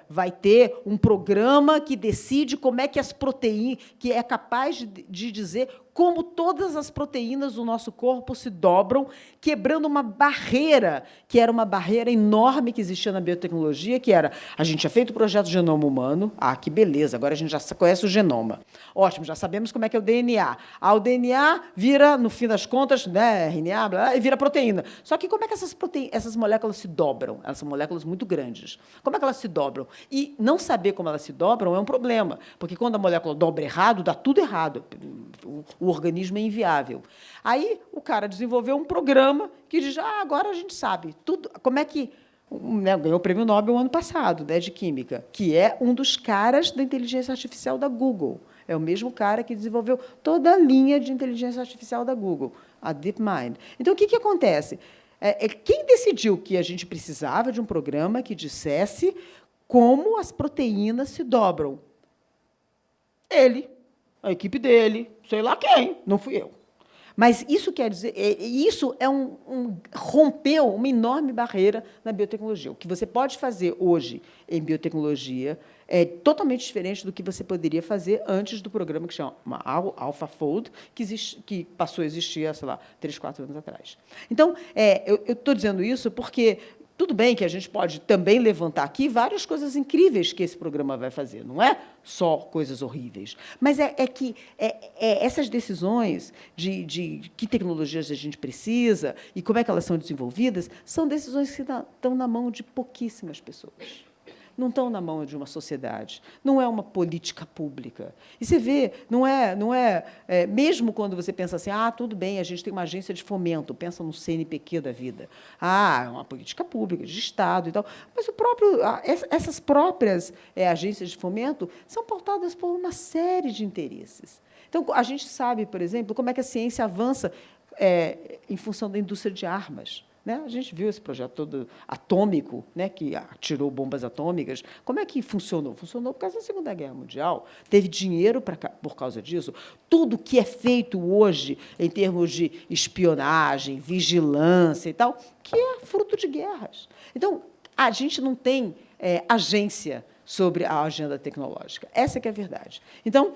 vai ter um programa que decide como é que as proteínas, que é capaz de dizer como todas as proteínas do nosso corpo se dobram, quebrando uma barreira, que era uma barreira enorme que existia na biotecnologia, que era, a gente tinha feito o projeto Genoma Humano, que beleza, agora a gente já conhece o genoma. Ótimo, já sabemos como é que é o DNA. O DNA vira, no fim das contas, né, RNA, blá, blá, e vira proteína. Só que como é que essas moléculas se dobram? Elas são moléculas muito grandes. Como é que elas se dobram? E não saber como elas se dobram é um problema, porque quando a molécula dobra errado, dá tudo errado. O organismo é inviável. Aí o cara desenvolveu um programa que diz, agora a gente sabe tudo. Como é que... Né, ganhou o prêmio Nobel ano passado, né, de Química, que é um dos caras da inteligência artificial da Google. É o mesmo cara que desenvolveu toda a linha de inteligência artificial da Google, a DeepMind. Então, o que acontece? Quem decidiu que a gente precisava de um programa que dissesse como as proteínas se dobram? Ele, a equipe dele, sei lá quem, não fui eu. Mas isso quer dizer, isso rompeu uma enorme barreira na biotecnologia. O que você pode fazer hoje em biotecnologia é totalmente diferente do que você poderia fazer antes do programa que chama AlphaFold, que passou a existir, sei lá, 3, 4 anos atrás. Então, eu estou dizendo isso porque tudo bem que a gente pode também levantar aqui várias coisas incríveis que esse programa vai fazer, não é só coisas horríveis. Mas que essas decisões de que tecnologias a gente precisa e como é que elas são desenvolvidas são decisões que estão na mão de pouquíssimas pessoas. Não estão na mão de uma sociedade, não é uma política pública. E você vê, não é mesmo quando você pensa assim, tudo bem, a gente tem uma agência de fomento, pensa no CNPq da vida. É uma política pública, de Estado e tal. Mas essas próprias agências de fomento são pautadas por uma série de interesses. Então, a gente sabe, por exemplo, como é que a ciência avança em função da indústria de armas. Né? A gente viu esse projeto todo atômico, né, que atirou bombas atômicas. Como é que funcionou? Funcionou por causa da Segunda Guerra Mundial. Teve dinheiro por causa disso. Tudo que é feito hoje, em termos de espionagem, vigilância e tal, que é fruto de guerras. Então, a gente não tem agência sobre a agenda tecnológica. Essa que é a verdade. Então,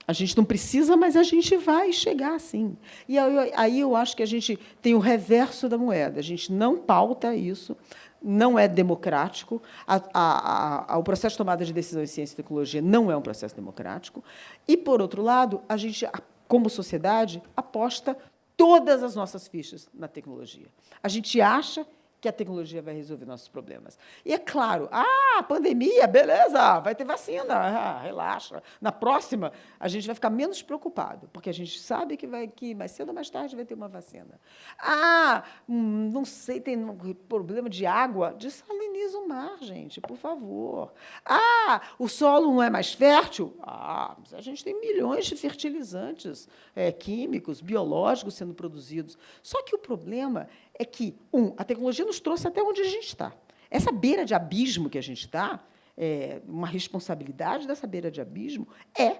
a gente não precisa, mas a gente vai chegar, sim. E aí eu acho que a gente tem o reverso da moeda. A gente não pauta isso, não é democrático. O processo de tomada de decisão em ciência e tecnologia não é um processo democrático. E, por outro lado, a gente, como sociedade, aposta todas as nossas fichas na tecnologia. A gente acha que a tecnologia vai resolver nossos problemas. E é claro, pandemia, beleza, vai ter vacina, relaxa. Na próxima, a gente vai ficar menos preocupado, porque a gente sabe que mais cedo ou mais tarde vai ter uma vacina. Não sei, tem um problema de água, dessaliniza o mar, gente, por favor. O solo não é mais fértil? Mas a gente tem milhões de fertilizantes químicos, biológicos sendo produzidos. Só que o problema é que, a tecnologia nos trouxe até onde a gente está. Essa beira de abismo que a gente está, uma responsabilidade dessa beira de abismo é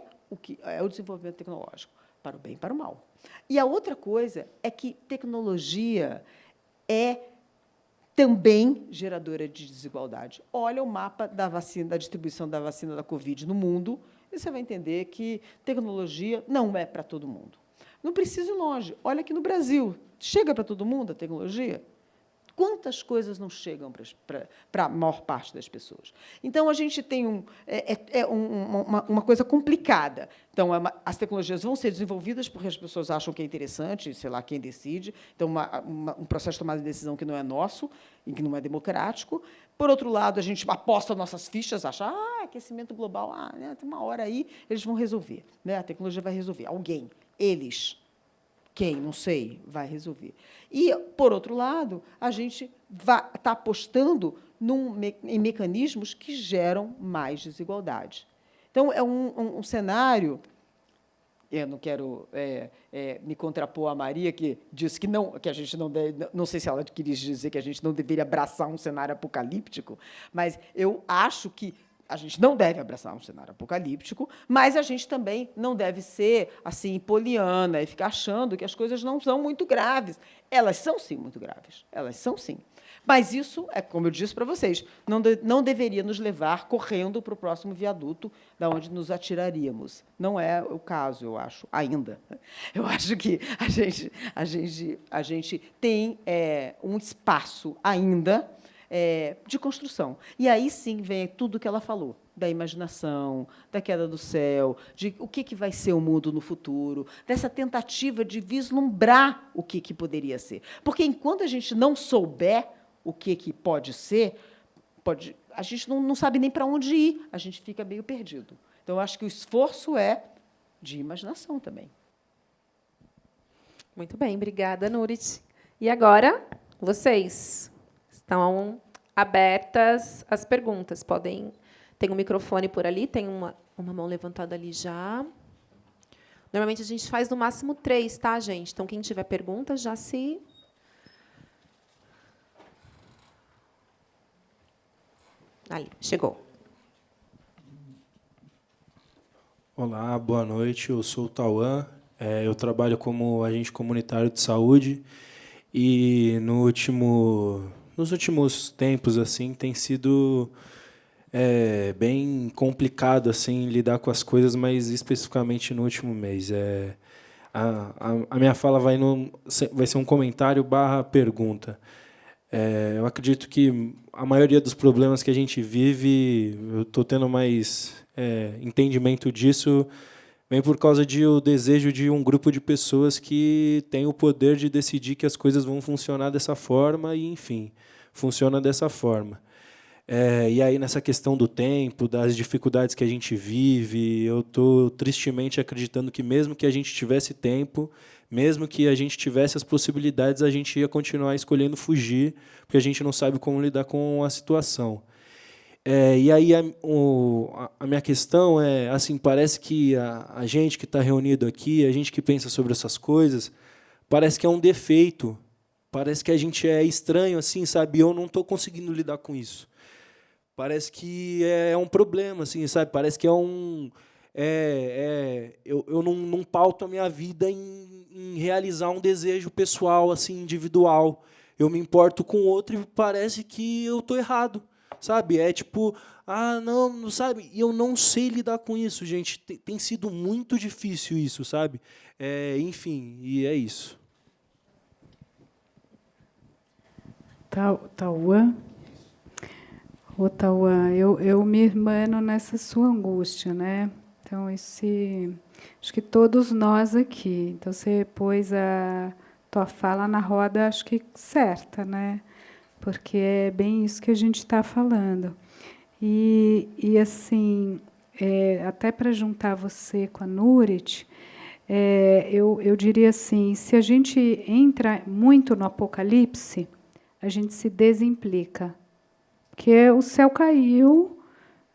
o desenvolvimento tecnológico, para o bem e para o mal. E a outra coisa é que tecnologia é também geradora de desigualdade. Olha o mapa da vacina, da distribuição da vacina da Covid no mundo, e você vai entender que tecnologia não é para todo mundo. Não precisa ir longe. Olha aqui no Brasil. Chega para todo mundo a tecnologia? Quantas coisas não chegam para a maior parte das pessoas? Então, a gente tem uma coisa complicada. Então, as tecnologias vão ser desenvolvidas porque as pessoas acham que é interessante, sei lá, quem decide. Então, um processo de tomada de decisão que não é nosso e que não é democrático. Por outro lado, a gente aposta nossas fichas, acha, aquecimento global, tem uma hora aí, eles vão resolver. Né? A tecnologia vai resolver. Alguém, eles. Quem? Não sei, vai resolver. E, por outro lado, a gente está apostando em mecanismos que geram mais desigualdade. Então, é um cenário. Eu não quero me contrapor à Maria, que disse que a gente não deve. Não sei se ela quis dizer que a gente não deveria abraçar um cenário apocalíptico, mas eu acho que a gente não deve abraçar um cenário apocalíptico, mas a gente também não deve ser assim poliana e ficar achando que as coisas não são muito graves. Elas são, sim, muito graves. Elas são, sim. Mas isso, como eu disse para vocês, não deveria nos levar correndo para o próximo viaduto, da onde nos atiraríamos. Não é o caso, eu acho, ainda. Eu acho que a gente tem um espaço ainda de construção. E aí, sim, vem tudo o que ela falou, da imaginação, da queda do céu, de o que vai ser o mundo no futuro, dessa tentativa de vislumbrar o que poderia ser. Porque, enquanto a gente não souber o que pode ser, a gente não sabe nem para onde ir, a gente fica meio perdido. Então, eu acho que o esforço é de imaginação também. Muito bem, obrigada, Nurit. E agora, vocês. Estão abertas as perguntas. Tem um microfone por ali, tem uma mão levantada ali já. Normalmente, a gente faz no máximo 3, tá, gente? Então, quem tiver perguntas, já se... Ali, chegou. Olá, boa noite. Eu sou o Tauan. Eu trabalho como agente comunitário de saúde e nos últimos tempos assim tem sido bem complicado assim lidar com as coisas, mas especificamente no último mês. A minha fala vai ser um comentário / pergunta. Eu acredito que a maioria dos problemas que a gente vive, eu estou tendo mais entendimento disso, vem por causa do desejo de um grupo de pessoas que tem o poder de decidir que as coisas vão funcionar dessa forma e, enfim, funciona dessa forma. E aí, nessa questão do tempo, das dificuldades que a gente vive, eu estou tristemente acreditando que, mesmo que a gente tivesse tempo, mesmo que a gente tivesse as possibilidades, a gente ia continuar escolhendo fugir, porque a gente não sabe como lidar com a situação. E aí a minha questão é, assim, parece que a gente que está reunido aqui, a gente que pensa sobre essas coisas, parece que é um defeito, parece que a gente é estranho, assim, sabe? Eu não estou conseguindo lidar com isso. Parece que é um problema, assim, sabe? Parece que eu não pauto a minha vida em realizar um desejo pessoal, assim, individual. Eu me importo com o outro e parece que eu estou errado. Sabe? É tipo, não sabe? E eu não sei lidar com isso, gente. Tem sido muito difícil isso, sabe? Enfim, e é isso. Tauã? Ô, Tauã, eu me irmano nessa sua angústia, né? Então, acho que todos nós aqui. Então, você pôs a tua fala na roda, acho que certa, né? Porque é bem isso que a gente está falando. E assim, até para juntar você com a Nurit, eu diria assim, se a gente entra muito no Apocalipse, a gente se desimplica. Porque o céu caiu,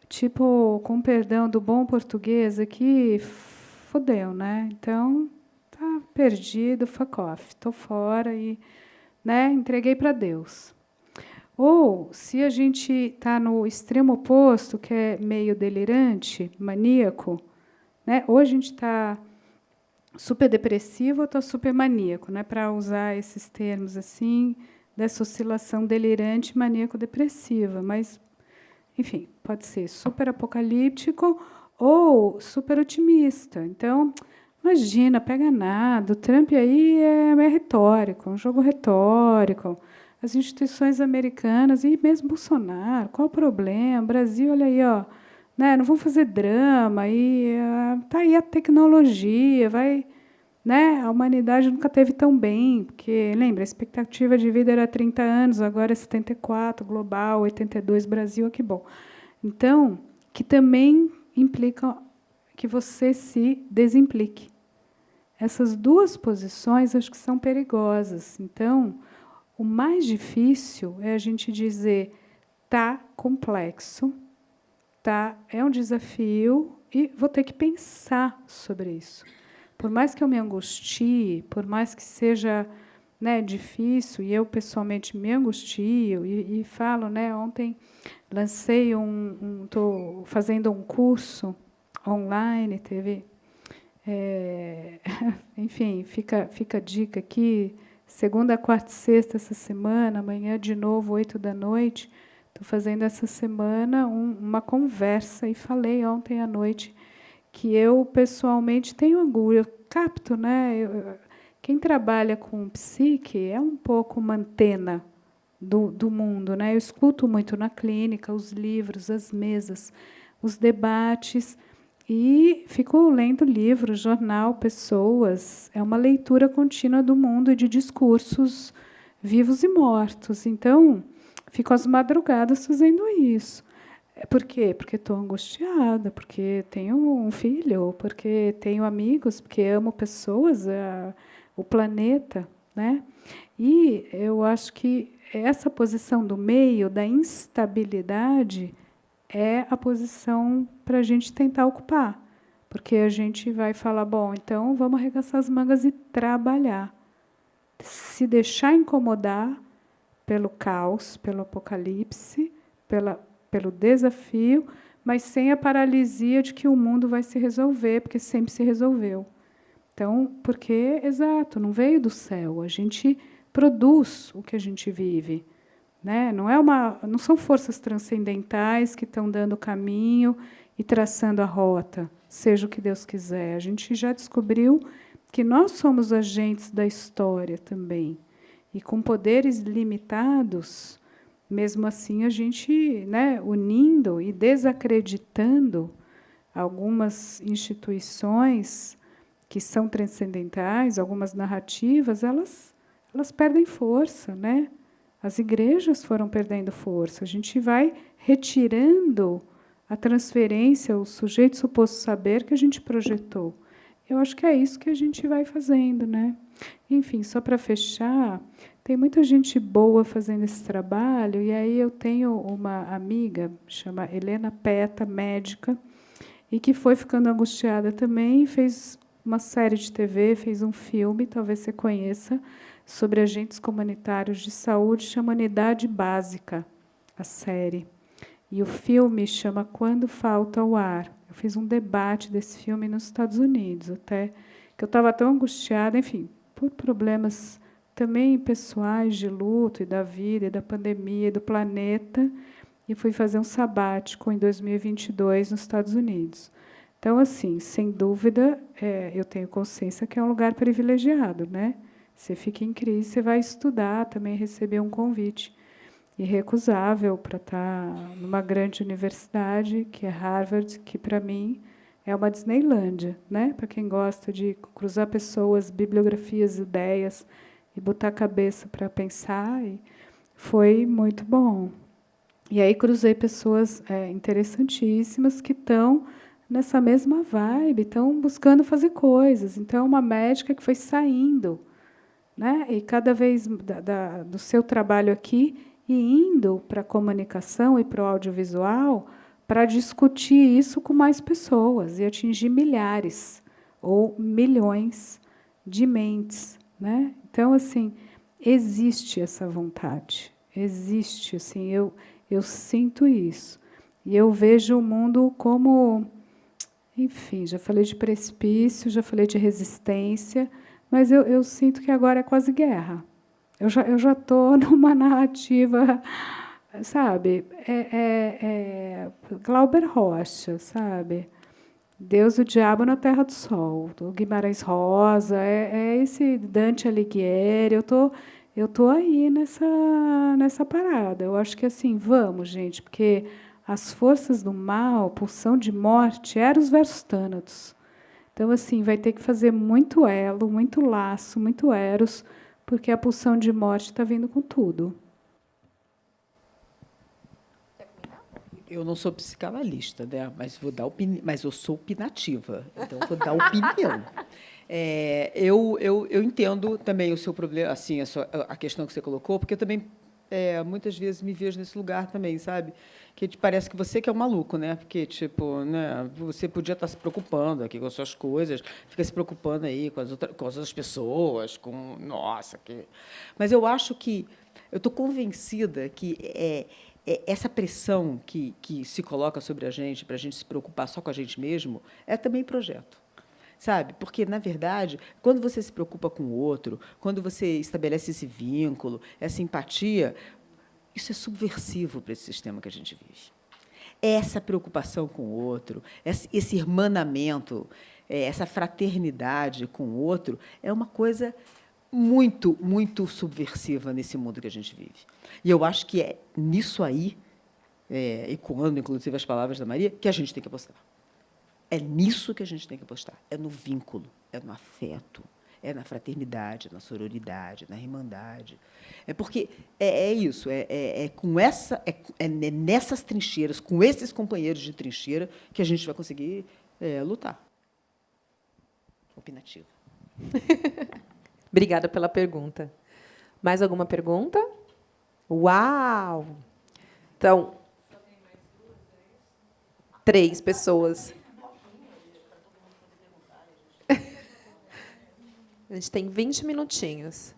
tipo, com perdão do bom português aqui, fodeu, né? Então, tá perdido, fuck off, estou fora e, né, entreguei para Deus. Ou, se a gente está no extremo oposto, que é meio delirante, maníaco, né? Ou a gente está super depressivo ou está super maníaco, né? Para usar esses termos assim, dessa oscilação delirante, maníaco-depressiva. Mas, enfim, pode ser super apocalíptico ou super otimista. Então, imagina, pega nada, o Trump aí é retórico, um jogo retórico. As instituições americanas, e mesmo Bolsonaro, qual o problema? Brasil, olha aí, ó, né, não vão fazer drama, tá aí a tecnologia, né, a humanidade nunca teve tão bem, porque, lembra, a expectativa de vida era 30 anos, agora é 74, global, 82, Brasil, que bom. Então, que também implica que você se desimplique. Essas duas posições, acho que são perigosas. Então, o mais difícil é a gente dizer, tá complexo, é um desafio e vou ter que pensar sobre isso. Por mais que eu me angustie, por mais que seja, né, difícil, e eu pessoalmente me angustio e falo, né, ontem lancei estou fazendo um curso online, teve, enfim, fica a dica aqui. Segunda, quarta e sexta essa semana, amanhã de novo, 8h. Estou fazendo essa semana uma conversa e falei ontem à noite que eu, pessoalmente, tenho angústia. Eu capto, né? Quem trabalha com psique é um pouco uma antena do mundo, né? Eu escuto muito na clínica os livros, as mesas, os debates. E fico lendo livros, jornal, pessoas. É uma leitura contínua do mundo e de discursos vivos e mortos. Então, fico às madrugadas fazendo isso. Por quê? Porque estou angustiada, porque tenho um filho, porque tenho amigos, porque amo pessoas, o planeta, né? E eu acho que essa posição do meio, da instabilidade, é a posição para a gente tentar ocupar. Porque a gente vai falar, bom, então vamos arregaçar as mangas e trabalhar. Se deixar incomodar pelo caos, pelo apocalipse, pelo desafio, mas sem a paralisia de que o mundo vai se resolver, porque sempre se resolveu. Então, porque, exato, não veio do céu, a gente produz o que a gente vive. Né? Não são forças transcendentais que estão dando caminho e traçando a rota, seja o que Deus quiser. A gente já descobriu que nós somos agentes da história também. E com poderes limitados, mesmo assim, a gente, né, unindo e desacreditando algumas instituições que são transcendentais, algumas narrativas, elas perdem força, né? As igrejas foram perdendo força. A gente vai retirando a transferência, o sujeito suposto saber que a gente projetou. Eu acho que é isso que a gente vai fazendo, né? Enfim, só para fechar, tem muita gente boa fazendo esse trabalho, e aí eu tenho uma amiga, chama Helena Peta, médica, e que foi ficando angustiada também, fez uma série de TV, fez um filme, talvez você conheça, sobre agentes comunitários de saúde, chama Unidade Básica, a série. E o filme chama Quando Falta o Ar. Eu fiz um debate desse filme nos Estados Unidos, até que eu estava tão angustiada, enfim, por problemas também pessoais de luto e da vida e da pandemia e do planeta, e fui fazer um sabático em 2022 nos Estados Unidos. Então, assim, sem dúvida, eu tenho consciência que é um lugar privilegiado, né? Você fica em crise, você vai estudar, também receber um convite irrecusável para estar numa grande universidade, que é Harvard, que, para mim, é uma Disneylândia, né? Para quem gosta de cruzar pessoas, bibliografias, ideias, e botar a cabeça para pensar, e foi muito bom. E aí cruzei pessoas interessantíssimas que estão nessa mesma vibe, estão buscando fazer coisas. Então, uma médica que foi saindo, né? E cada vez do seu trabalho aqui, e indo para a comunicação e para o audiovisual para discutir isso com mais pessoas e atingir milhares ou milhões de mentes, né? Então, assim, existe essa vontade, existe, assim, eu sinto isso. E eu vejo o mundo como, enfim, já falei de precipício, já falei de resistência, mas eu sinto que agora é quase guerra. Eu já estou numa narrativa, sabe? Glauber Rocha, sabe? Deus e o Diabo na Terra do Sol, do Guimarães Rosa, esse Dante Alighieri. Eu tô aí nessa parada. Eu acho que assim, vamos, gente, porque as forças do mal, pulsão de morte, Eros versus Thanatos. Então, assim, vai ter que fazer muito elo, muito laço, muito Eros, porque a pulsão de morte está vindo com tudo. Eu não sou psicanalista, né? Mas eu sou opinativa, então vou dar opinião. Eu entendo também o seu problema, assim, a questão que você colocou, porque eu também muitas vezes me vejo nesse lugar também, sabe? Que parece que você que é um maluco, né? Porque, tipo, né, você podia estar se preocupando aqui com as suas coisas, fica se preocupando aí com as outras pessoas, nossa, que... Mas eu acho que eu estou convencida que essa pressão que se coloca sobre a gente para a gente se preocupar só com a gente mesmo é também projeto. Sabe? Porque, na verdade, quando você se preocupa com o outro, quando você estabelece esse vínculo, essa empatia, isso é subversivo para esse sistema que a gente vive. Essa preocupação com o outro, esse irmanamento, essa fraternidade com o outro, é uma coisa muito, muito subversiva nesse mundo que a gente vive. E eu acho que é nisso aí, ecoando, inclusive, as palavras da Maria, que a gente tem que apostar. É nisso que a gente tem que apostar. É no vínculo, é no afeto, é na fraternidade, na sororidade, na irmandade. É porque isso, nessas trincheiras, com esses companheiros de trincheira, que a gente vai conseguir lutar. Opinativa. Obrigada pela pergunta. Mais alguma pergunta? Uau! Então, 3 pessoas. A gente tem 20 minutinhos.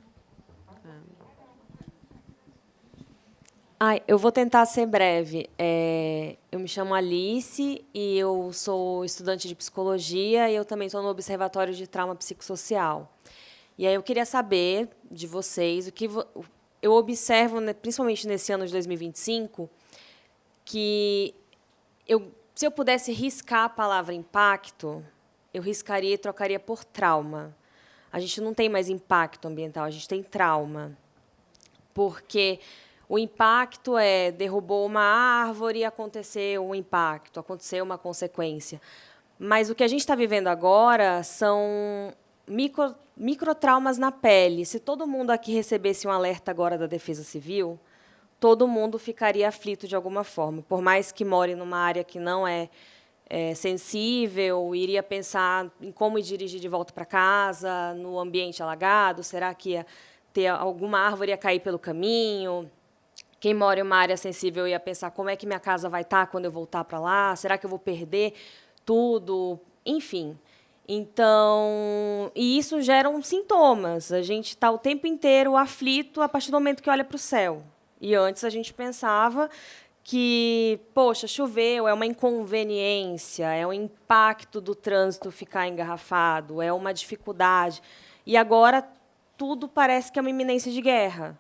Eu vou tentar ser breve. Eu me chamo Alice e eu sou estudante de psicologia e eu também estou no Observatório de Trauma Psicossocial. E aí eu queria saber de vocês o que eu observo, né, principalmente nesse ano de 2025, que se eu pudesse riscar a palavra impacto, eu riscaria e trocaria por trauma. A gente não tem mais impacto ambiental, a gente tem trauma. Porque o impacto derrubou uma árvore e aconteceu um impacto, aconteceu uma consequência. Mas o que a gente está vivendo agora são microtraumas na pele. Se todo mundo aqui recebesse um alerta agora da Defesa Civil, todo mundo ficaria aflito de alguma forma. Por mais que more numa área que não é sensível, iria pensar em como ir dirigir de volta para casa, no ambiente alagado, será que ia ter alguma árvore ia cair pelo caminho. Quem mora em uma área sensível ia pensar como é que minha casa vai estar quando eu voltar para lá? Será que eu vou perder tudo? Enfim. Então, e isso gera sintomas. A gente está o tempo inteiro aflito a partir do momento que olha para o céu. E antes a gente pensava que, poxa, choveu, é uma inconveniência, é um impacto do trânsito ficar engarrafado, é uma dificuldade. E agora tudo parece que é uma iminência de guerra.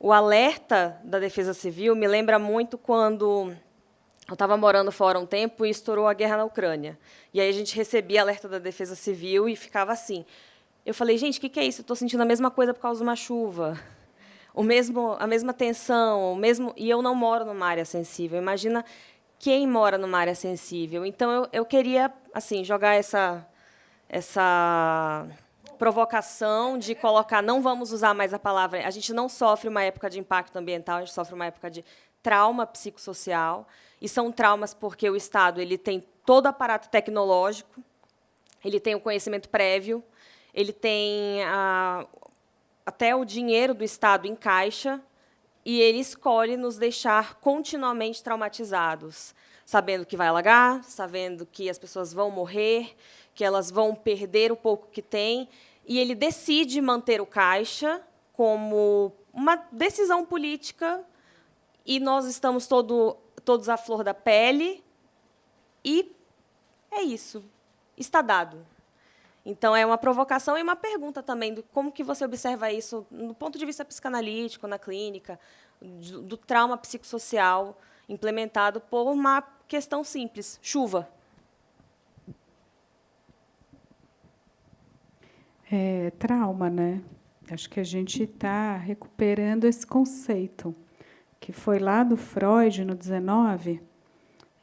O alerta da Defesa Civil me lembra muito quando eu estava morando fora um tempo e estourou a guerra na Ucrânia. E aí a gente recebia alerta da Defesa Civil e ficava assim. Eu falei, gente, o que é isso? Eu estou sentindo a mesma coisa por causa de uma chuva. A mesma tensão, e eu não moro numa área sensível. Imagina quem mora numa área sensível. Então, eu queria assim jogar essa provocação de colocar, não vamos usar mais a palavra, a gente não sofre uma época de impacto ambiental, a gente sofre uma época de trauma psicossocial, e são traumas porque o Estado ele tem todo o aparato tecnológico, ele tem o conhecimento prévio, ele tem até o dinheiro do Estado em caixa, e ele escolhe nos deixar continuamente traumatizados, sabendo que vai alagar, sabendo que as pessoas vão morrer, que elas vão perder o pouco que têm, e ele decide manter o caixa como uma decisão política, e nós estamos todos à flor da pele, e é isso, está dado. Então, é uma provocação e uma pergunta também de como que você observa isso do ponto de vista psicanalítico, na clínica, do trauma psicossocial implementado por uma questão simples, chuva. Trauma, né? Acho que a gente está recuperando esse conceito, que foi lá do Freud, no 19,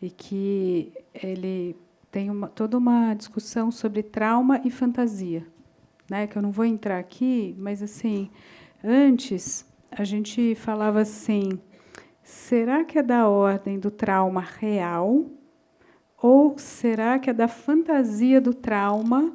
e que ele tem toda uma discussão sobre trauma e fantasia, né? Que eu não vou entrar aqui, mas assim, antes a gente falava assim: será que é da ordem do trauma real ou será que é da fantasia do trauma,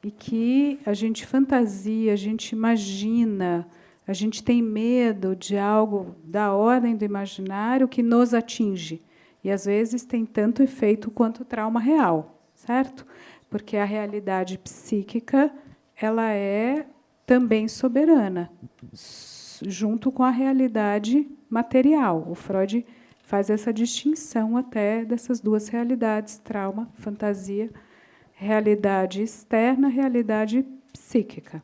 e que a gente fantasia, a gente imagina, a gente tem medo de algo da ordem do imaginário que nos atinge? E, às vezes, tem tanto efeito quanto o trauma real, certo? Porque a realidade psíquica ela é também soberana, junto com a realidade material. O Freud faz essa distinção até dessas duas realidades, trauma, fantasia, realidade externa, realidade psíquica.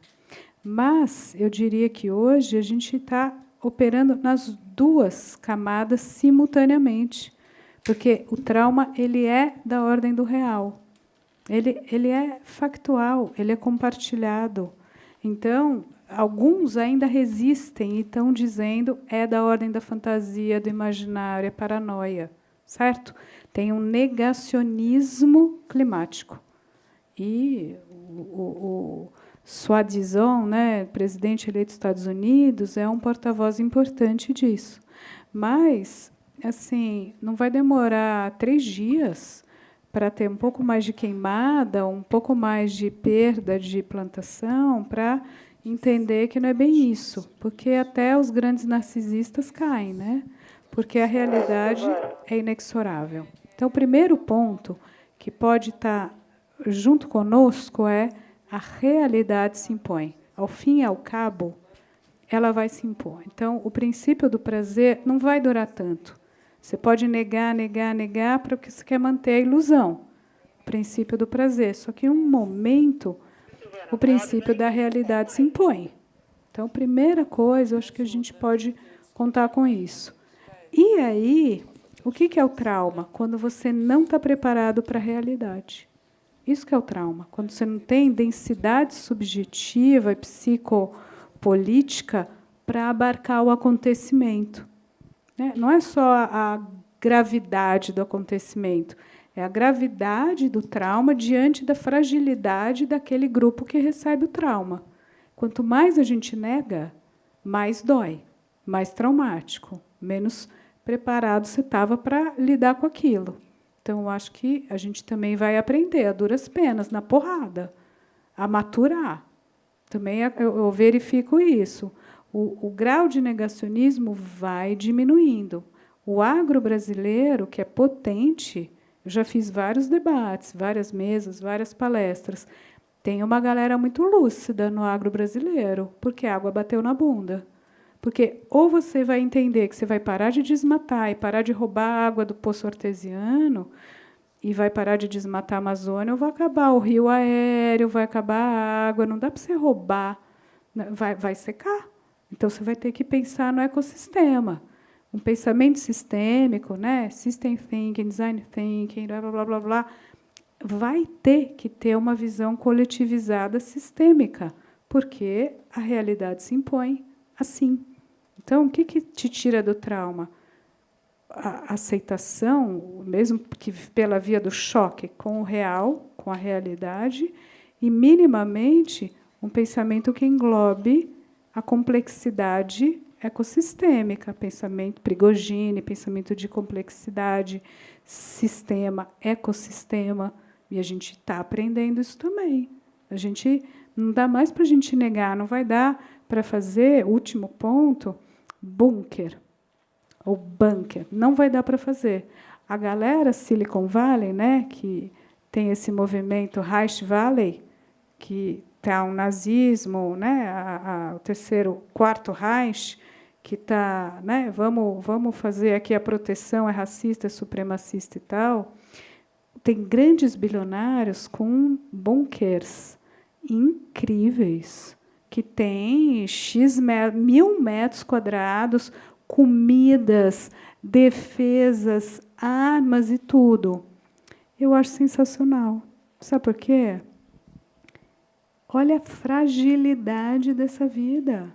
Mas eu diria que hoje a gente está operando nas duas camadas simultaneamente, porque o trauma ele é da ordem do real, ele é factual, ele é compartilhado. Então, alguns ainda resistem e estão dizendo é da ordem da fantasia, do imaginário, é paranoia, certo? Tem um negacionismo climático. E o Swadizon, né, presidente eleito dos Estados Unidos, é um porta-voz importante disso. Mas, assim, não vai demorar 3 dias para ter um pouco mais de queimada, um pouco mais de perda de plantação, para entender que não é bem isso, porque até os grandes narcisistas caem, né? Porque a realidade é inexorável. Então, o primeiro ponto que pode estar junto conosco é a realidade se impõe. Ao fim e ao cabo, ela vai se impor. Então, o princípio do prazer não vai durar tanto. Você pode negar porque você quer manter a ilusão. O princípio do prazer. Só que, em um momento, o princípio da realidade se impõe. Então, primeira coisa, eu acho que a gente pode contar com isso. E aí, o que é o trauma? Quando você não está preparado para a realidade. Isso que é o trauma. Quando você não tem densidade subjetiva e psicopolítica para abarcar o acontecimento. Não é só a gravidade do acontecimento, é a gravidade do trauma diante da fragilidade daquele grupo que recebe o trauma. Quanto mais a gente nega, mais dói, mais traumático, menos preparado você estava para lidar com aquilo. Então, eu acho que a gente também vai aprender, a duras penas, na porrada, a maturar, Também eu verifico isso. O grau de negacionismo vai diminuindo. O agro brasileiro, que é potente, eu já fiz vários debates, várias mesas, várias palestras. Tem uma galera muito lúcida no agro brasileiro, porque a água bateu na bunda. Porque ou você vai entender que você vai parar de desmatar e parar de roubar a água do poço artesiano, e vai parar de desmatar a Amazônia, ou vai acabar o rio aéreo, vai acabar a água, não dá para você roubar, vai secar. Então, você vai ter que pensar no ecossistema. Um pensamento sistêmico, né? System thinking, design thinking, blá, blá, blá, blá, blá, vai ter que ter uma visão coletivizada sistêmica, porque a realidade se impõe assim. Então, o que te tira do trauma? A aceitação, mesmo que pela via do choque com o real, com a realidade, e, minimamente, um pensamento que englobe a complexidade ecossistêmica, pensamento Prigogine, pensamento de complexidade, sistema, ecossistema, e a gente está aprendendo isso também. A gente não dá mais para a gente negar, não vai dar para fazer, último ponto, bunker ou bunker, não vai dar para fazer. A galera Silicon Valley, né, que tem esse movimento Rift Valley, que está um nazismo, né, o quarto Reich, que está, né, vamos fazer aqui a proteção, é racista, é supremacista e tal. Tem grandes bilionários com bunkers incríveis, que têm 1.000 metros quadrados, comidas, defesas, armas e tudo. Eu acho sensacional. Sabe por quê? Olha a fragilidade dessa vida.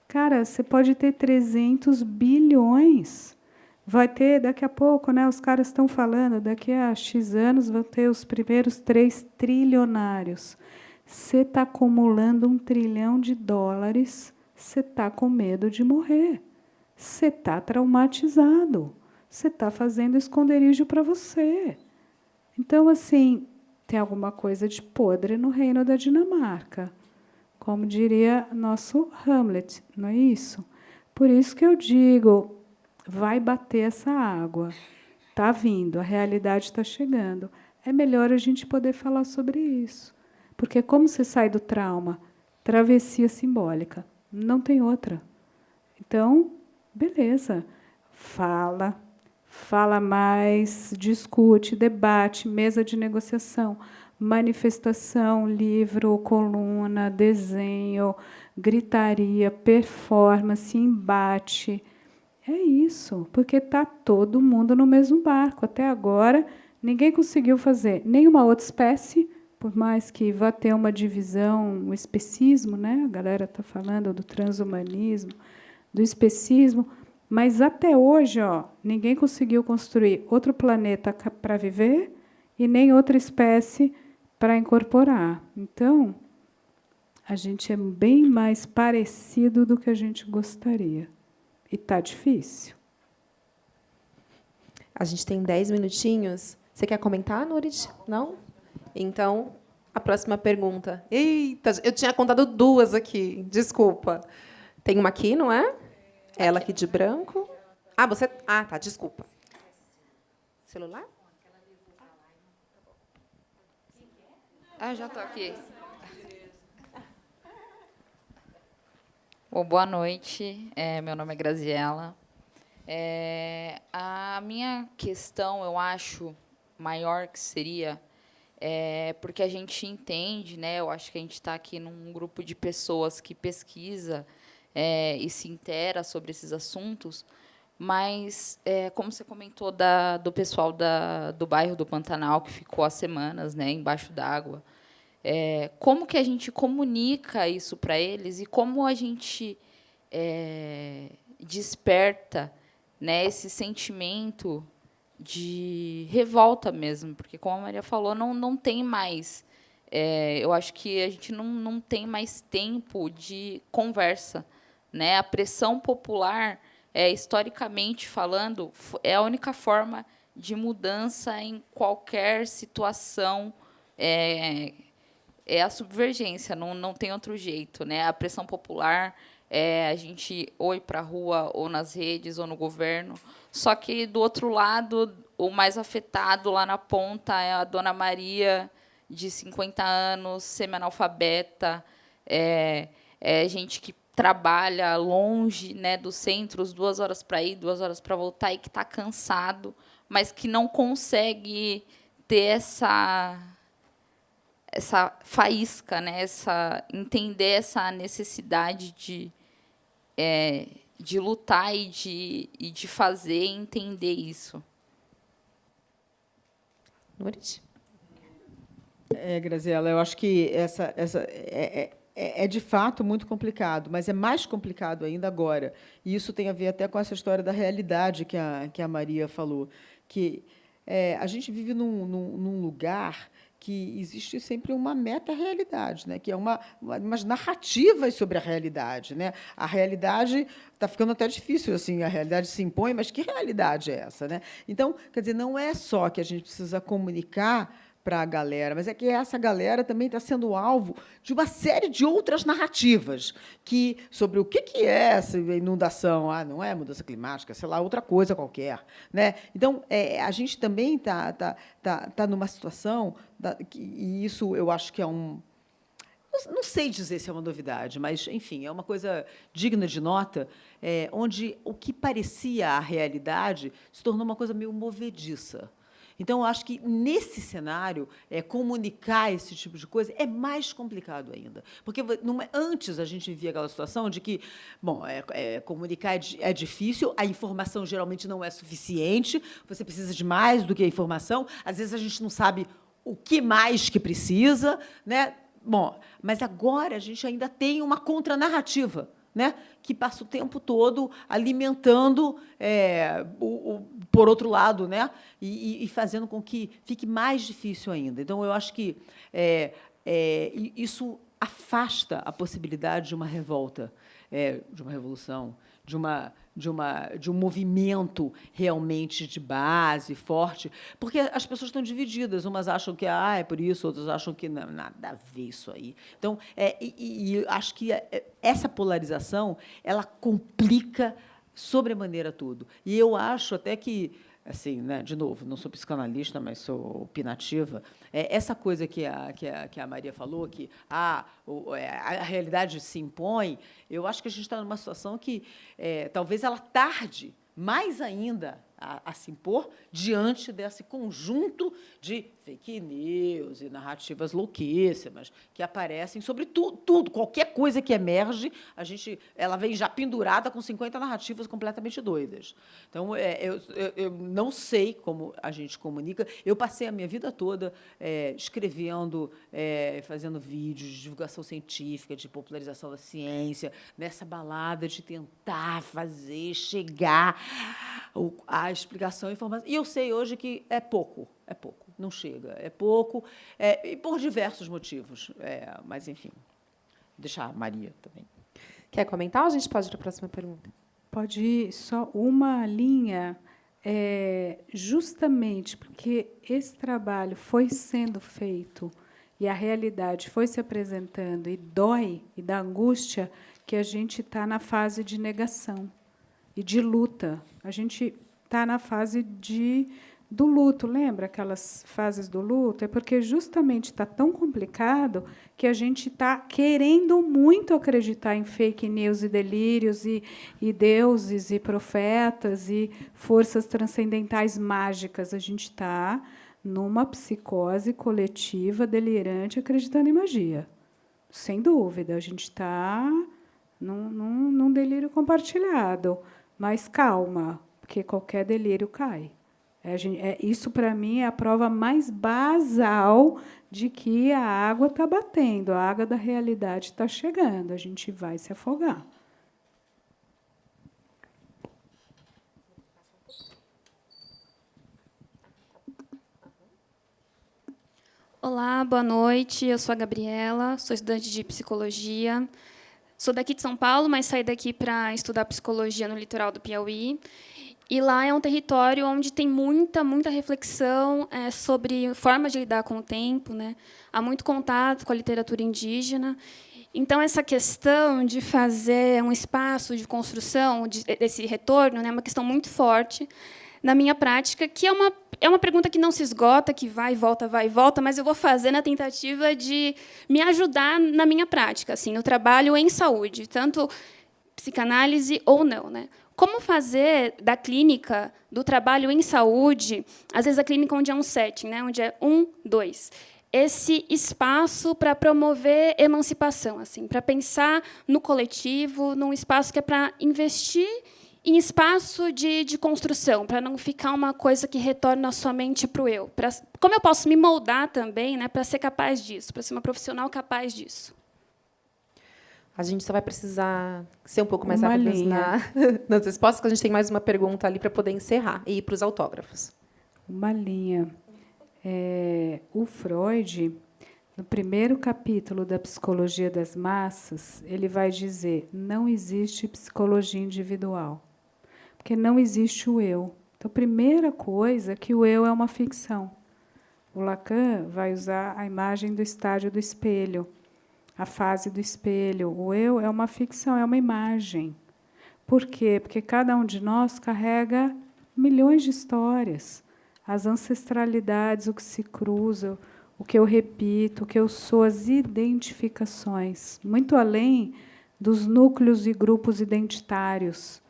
Cara, você pode ter 300 bilhões. Vai ter, daqui a pouco, né, os caras estão falando, daqui a X anos vão ter os primeiros 3 trilionários. Você está acumulando $1 trilhão, você está com medo de morrer. Você está traumatizado. Você está fazendo esconderijo para você. Então, assim, tem alguma coisa de podre no reino da Dinamarca. Como diria nosso Hamlet, não é isso? Por isso que eu digo, vai bater essa água. Está vindo, a realidade está chegando. É melhor a gente poder falar sobre isso. Porque como você sai do trauma? Travessia simbólica. Não tem outra. Então, beleza. Fala mais, discute, debate, mesa de negociação, manifestação, livro, coluna, desenho, gritaria, performance, embate. É isso, porque está todo mundo no mesmo barco. Até agora, ninguém conseguiu fazer nenhuma outra espécie, por mais que vá ter uma divisão, um especismo, né? A galera está falando do transhumanismo, do especismo, mas até hoje, ninguém conseguiu construir outro planeta para viver e nem outra espécie para incorporar. Então, a gente é bem mais parecido do que a gente gostaria. E está difícil. A gente tem 10 minutinhos. Você quer comentar, Nurit? Não? Então, a próxima pergunta. Eita, eu tinha contado 2 aqui. Desculpa. Tem uma aqui, não é? Ela aqui de branco. Ah, você... Ah, tá, desculpa. Celular? Ah, já estou aqui. Bom, boa noite. Meu nome é Graziela. A minha questão, eu acho, maior que seria, porque a gente entende, né? Eu acho que a gente está aqui num grupo de pessoas que pesquisa e se intera sobre esses assuntos, mas, como você comentou do pessoal do bairro do Pantanal, que ficou há semanas, né, embaixo d'água, como que a gente comunica isso para eles e como a gente desperta, né, esse sentimento de revolta mesmo, porque, como a Maria falou, não tem mais. Eu acho que a gente não tem mais tempo de conversa, né? A pressão popular, historicamente falando, é a única forma de mudança em qualquer situação é a subvergência, não tem outro jeito, né? A pressão popular, a gente ou ir para a rua, ou nas redes, ou no governo. Só que, do outro lado, o mais afetado lá na ponta é a dona Maria, de 50 anos, semi-analfabeta, gente que trabalha longe, né, dos centros, 2 horas para ir, 2 horas para voltar, e que está cansado, mas que não consegue ter essa faísca, né, entender essa necessidade de lutar e de fazer e entender isso. Nurit? Graziela, eu acho que essa é de fato muito complicado, mas é mais complicado ainda agora. E isso tem a ver até com essa história da realidade que a Maria falou, que a gente vive num lugar que existe sempre uma meta-realidade, né? Que é umas narrativas sobre a realidade, né? A realidade está ficando até difícil, assim, a realidade se impõe, mas que realidade é essa, né? Então, quer dizer, não é só que a gente precisa comunicar para a galera, mas é que essa galera também está sendo alvo de uma série de outras narrativas sobre o que é essa inundação. Não é mudança climática, sei lá, outra coisa qualquer, né? Então, a gente também tá numa situação, e isso eu acho que é não sei dizer se é uma novidade, mas, enfim, é uma coisa digna de nota, onde o que parecia a realidade se tornou uma coisa meio movediça. Então, eu acho que, nesse cenário, comunicar esse tipo de coisa é mais complicado ainda. Porque antes a gente vivia aquela situação de que, bom, comunicar é difícil, a informação geralmente não é suficiente, você precisa de mais do que a informação, às vezes a gente não sabe o que mais que precisa, né? Bom, mas agora a gente ainda tem uma contranarrativa, né, que passa o tempo todo alimentando, por outro lado, né, e fazendo com que fique mais difícil ainda. Então, eu acho que isso afasta a possibilidade de uma revolta, de uma revolução, de um movimento realmente de base, forte, porque as pessoas estão divididas. Umas acham que é por isso, outras acham que não, nada a ver isso aí. Então, e acho que essa polarização ela complica sobremaneira tudo. E eu acho até que, assim, né, de novo, não sou psicanalista, mas sou opinativa, essa coisa que a Maria falou, que a realidade se impõe, eu acho que a gente está numa situação que talvez ela tarde mais ainda a se impor diante desse conjunto de fake news e narrativas louquíssimas que aparecem sobre tudo, qualquer coisa que emerge, ela vem já pendurada com 50 narrativas completamente doidas. Então, eu não sei como a gente comunica. Eu passei a minha vida toda escrevendo, fazendo vídeos de divulgação científica, de popularização da ciência, nessa balada de tentar chegar à explicação e informação. E eu sei hoje que é pouco, não chega, é pouco, e por diversos motivos. Mas, enfim, deixar a Maria também. Quer comentar ou a gente pode ir para a próxima pergunta? Pode ir só uma linha, justamente porque esse trabalho foi sendo feito e a realidade foi se apresentando e dói, e dá angústia, que a gente está na fase de negação e de luta. A gente está na fase do luto. Lembra aquelas fases do luto? É porque justamente está tão complicado que a gente está querendo muito acreditar em fake news e delírios e deuses e profetas e forças transcendentais mágicas. A gente está numa psicose coletiva delirante acreditando em magia. Sem dúvida, a gente está num delírio compartilhado. Mas calma, porque qualquer delírio cai. Isso, para mim, é a prova mais basal de que a água está batendo, a água da realidade está chegando, a gente vai se afogar. Olá, boa noite. Eu sou a Gabriela, sou estudante de psicologia. Sou daqui de São Paulo, mas saí daqui para estudar psicologia no litoral do Piauí. E lá é um território onde tem muita reflexão sobre formas de lidar com o tempo, né? Há muito contato com a literatura indígena. Então, essa questão de fazer um espaço de construção desse retorno, né, é uma questão muito forte na minha prática, que é uma pergunta que não se esgota, que vai e volta, mas eu vou fazer na tentativa de me ajudar na minha prática, assim, no trabalho em saúde, tanto psicanálise ou não, né? Como fazer da clínica, do trabalho em saúde, às vezes a clínica onde é um setting, né, onde é 1, 2, esse espaço para promover emancipação, assim, para pensar no coletivo, num espaço que é para investir em espaço de construção, para não ficar uma coisa que retorna somente para o eu. Como eu posso me moldar também, né, para ser capaz disso, para ser uma profissional capaz disso? A gente só vai precisar ser um pouco mais rápidos nas respostas, porque a gente tem mais uma pergunta ali para poder encerrar e ir para os autógrafos. Uma linha. O Freud, no primeiro capítulo da Psicologia das Massas, ele vai dizer: não existe psicologia individual, porque não existe o eu. Então, a primeira coisa é que o eu é uma ficção. O Lacan vai usar a imagem do estádio do espelho, a fase do espelho. O eu é uma ficção, é uma imagem. Por quê? Porque cada um de nós carrega milhões de histórias, as ancestralidades, o que se cruza, o que eu repito, o que eu sou, as identificações, muito além dos núcleos e grupos identitários.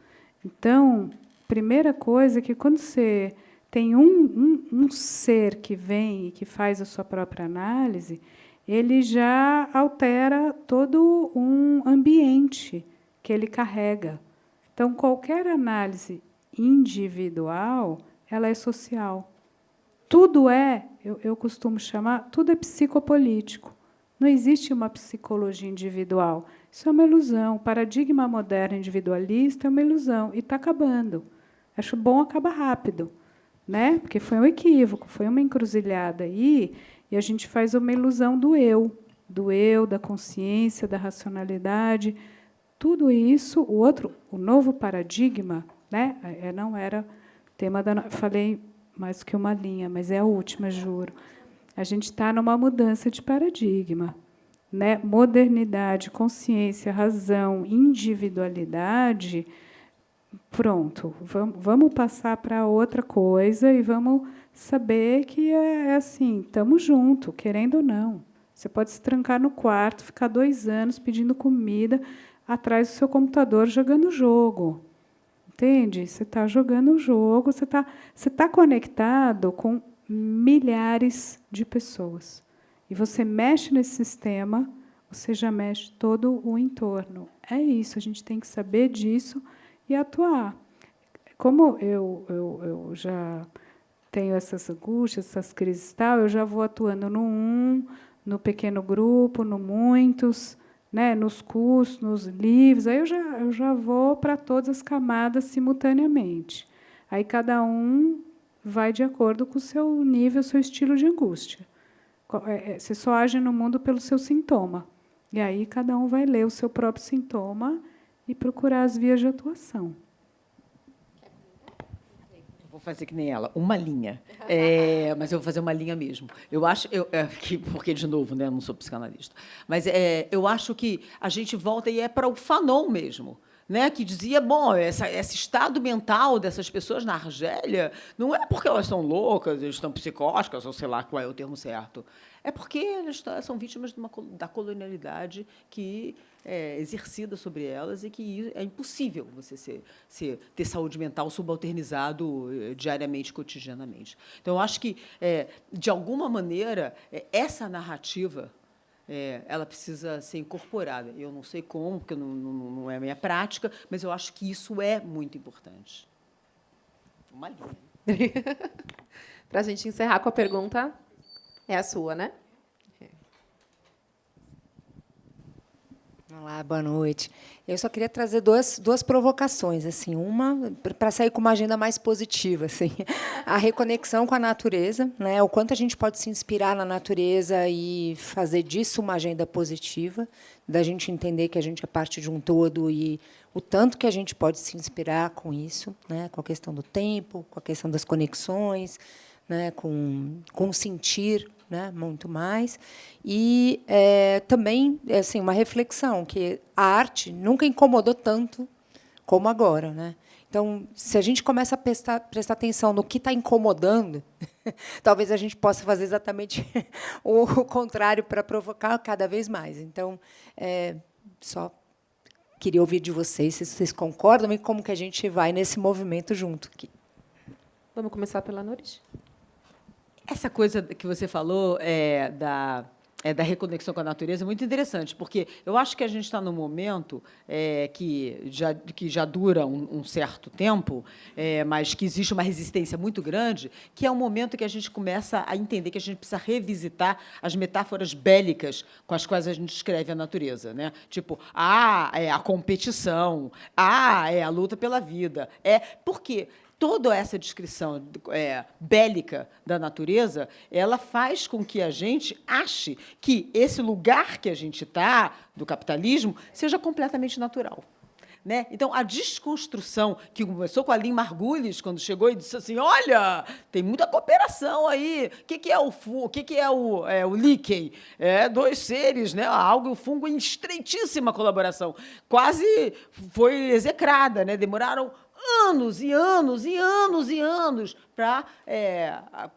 Então, primeira coisa é que quando você tem um ser que vem e que faz a sua própria análise, ele já altera todo um ambiente que ele carrega. Então, qualquer análise individual, ela é social. Tudo eu costumo chamar, tudo é psicopolítico. Não existe uma psicologia individual. Isso é uma ilusão. O paradigma moderno individualista é uma ilusão. E está acabando. Acho bom acabar rápido, né? Porque foi um equívoco, foi uma encruzilhada aí, e a gente faz uma ilusão do eu, da consciência, da racionalidade. Tudo isso, o novo paradigma, né? Não era tema da... Falei mais que uma linha, mas é a última, juro. A gente está numa mudança de paradigma, né? Modernidade, consciência, razão, individualidade. Pronto, vamos passar para outra coisa e vamos saber que é assim, estamos juntos, querendo ou não. Você pode se trancar no quarto, ficar 2 anos pedindo comida atrás do seu computador jogando jogo. Entende? Você está jogando o jogo, você tá conectado com milhares de pessoas. E você mexe nesse sistema, você já mexe todo o entorno. É isso, a gente tem que saber disso e atuar. Como eu já tenho essas angústias, essas crises e tal, eu já vou atuando no pequeno grupo, no muitos, né, nos cursos, nos livros, aí eu já vou para todas as camadas simultaneamente. Aí cada um vai de acordo com o seu nível, o seu estilo de angústia. Você só age no mundo pelo seu sintoma. E aí cada um vai ler o seu próprio sintoma e procurar as vias de atuação. Vou fazer que nem ela, uma linha. Mas eu vou fazer uma linha mesmo. Eu acho, porque, de novo, né, eu não sou psicanalista, mas eu acho que a gente volta e é para o Fanon mesmo, né, que dizia, bom, esse estado mental dessas pessoas na Argélia não é porque elas estão loucas, elas estão psicóticas, ou sei lá qual é o termo certo. É porque elas são vítimas da colonialidade que é exercida sobre elas e que é impossível você ter saúde mental subalternizado diariamente, cotidianamente. Então, eu acho que, de alguma maneira, essa narrativa ela precisa ser incorporada. Eu não sei como, porque não é a minha prática, mas eu acho que isso é muito importante. Uma linha. Para a gente encerrar com a pergunta, é a sua, né? Olá, boa noite. Eu só queria trazer duas provocações, assim, uma para sair com uma agenda mais positiva, assim, a reconexão com a natureza, né? O quanto a gente pode se inspirar na natureza e fazer disso uma agenda positiva, da gente entender que a gente é parte de um todo e o tanto que a gente pode se inspirar com isso, né? Com a questão do tempo, com a questão das conexões, né? Com o sentir, né, muito mais. E também assim, uma reflexão, que a arte nunca incomodou tanto como agora. Né? Então, se a gente começa a prestar atenção no que está incomodando, talvez a gente possa fazer exatamente o contrário para provocar cada vez mais. Então, só queria ouvir de vocês, se vocês concordam e como que a gente vai nesse movimento junto aqui. Vamos começar pela Noris. Essa coisa que você falou da reconexão com a natureza é muito interessante, porque eu acho que a gente está num momento que já dura um certo tempo, mas que existe uma resistência muito grande, que é um momento que a gente começa a entender que a gente precisa revisitar as metáforas bélicas com as quais a gente descreve a natureza. Né? Tipo, é a competição, é a luta pela vida. Por quê? Toda essa descrição bélica da natureza, ela faz com que a gente ache que esse lugar que a gente está, do capitalismo, seja completamente natural. Né? Então, a desconstrução, que começou com a Lynn Margulis, quando chegou e disse assim, olha, tem muita cooperação aí. O que é o líquen? Dois seres, né? A alga e o fungo em estreitíssima colaboração. Quase foi execrada, né? Demoraram anos e anos e anos e anos para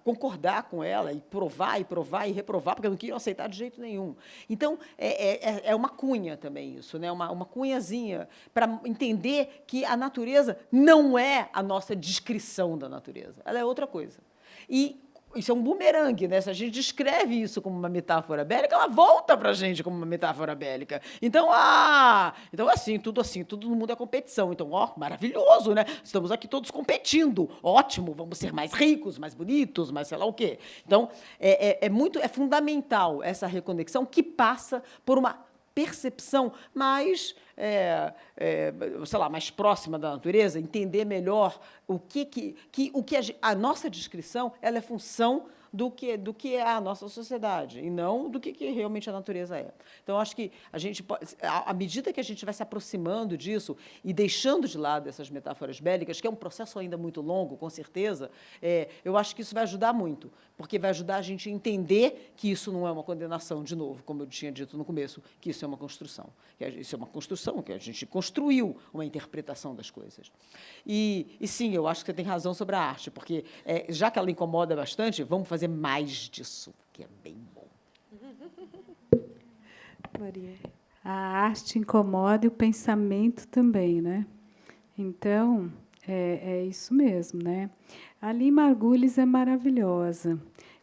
concordar com ela e provar e reprovar, porque não queriam aceitar de jeito nenhum. Então, é uma cunha também isso, né? Uma cunhazinha para entender que a natureza não é a nossa descrição da natureza, ela é outra coisa. E isso é um bumerangue, né? Se a gente descreve isso como uma metáfora bélica, ela volta para a gente como uma metáfora bélica. Então, assim, tudo no mundo é competição. Então, maravilhoso, né? Estamos aqui todos competindo. Ótimo, vamos ser mais ricos, mais bonitos, mais sei lá o quê. Então, é fundamental essa reconexão que passa por uma percepção mais, mais próxima da natureza, entender melhor o que a nossa descrição ela é função do que é a nossa sociedade e não do que realmente a natureza é. Então, acho que a gente pode, à medida que a gente vai se aproximando disso e deixando de lado essas metáforas bélicas, que é um processo ainda muito longo, com certeza, eu acho que isso vai ajudar muito, porque vai ajudar a gente a entender que isso não é uma condenação, de novo, como eu tinha dito no começo, que isso é uma construção. Isso é uma construção, que a gente construiu uma interpretação das coisas. E sim, eu acho que você tem razão sobre a arte, porque, já que ela incomoda bastante, vamos fazer mais disso, que é bem bom. Maria. A arte incomoda e o pensamento também, né? Então, é isso mesmo, né? A Lynn Margulis é maravilhosa.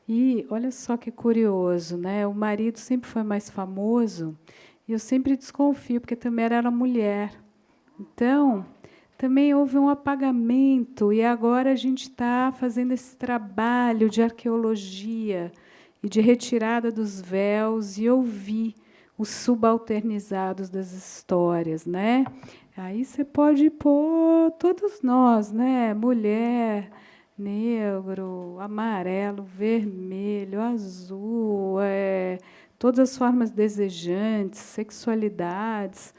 E olha só que curioso, né? O marido sempre foi mais famoso e eu sempre desconfio, porque também era mulher. Então, também houve um apagamento e agora a gente está fazendo esse trabalho de arqueologia e de retirada dos véus e ouvir os subalternizados das histórias, né? Aí você pode pôr todos nós, né? Mulher, negro, amarelo, vermelho, azul, todas as formas desejantes, sexualidades,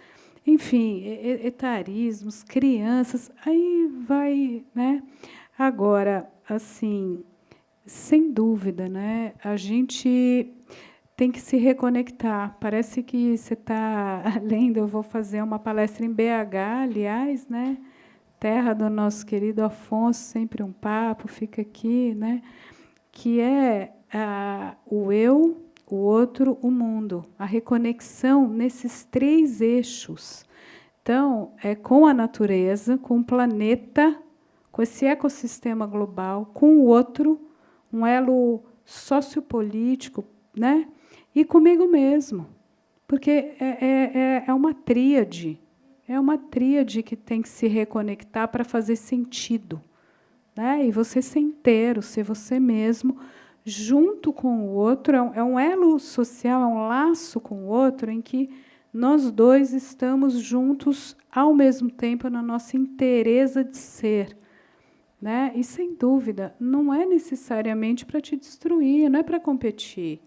enfim, etarismos, crianças, aí vai, né? Agora, assim, sem dúvida, né? A gente tem que se reconectar. Parece que você está lendo, eu vou fazer uma palestra em BH, aliás, né? Terra do nosso querido Afonso, sempre um papo, fica aqui, né? Que é o eu, o outro, o mundo. A reconexão nesses 3 eixos. Então, com a natureza, com o planeta, com esse ecossistema global, com o outro, um elo sociopolítico, né? E comigo mesmo. Porque é uma tríade. É uma tríade que tem que se reconectar para fazer sentido. Né? E você ser inteiro, ser você mesmo, junto com o outro, é um elo social, é um laço com o outro em que nós dois estamos juntos ao mesmo tempo na nossa inteireza de ser. Né? E, sem dúvida, não é necessariamente para te destruir, não é para competir.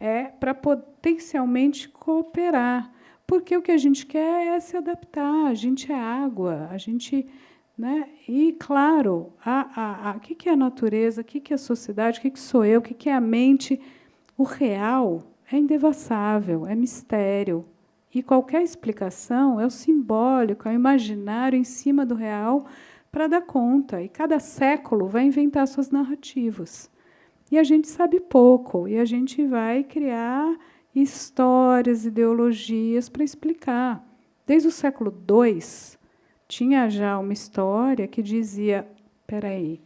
É para potencialmente cooperar. Porque o que a gente quer é se adaptar, a gente é água, a gente... Né? E, claro, o que é a natureza, o que é a sociedade, o que sou eu, o que é a mente? O real é indevassável, é mistério. E qualquer explicação é o simbólico, é o imaginário em cima do real para dar conta. E cada século vai inventar suas narrativas. E a gente sabe pouco, e a gente vai criar histórias, ideologias para explicar. Desde o século II, tinha já uma história que dizia, espera aí,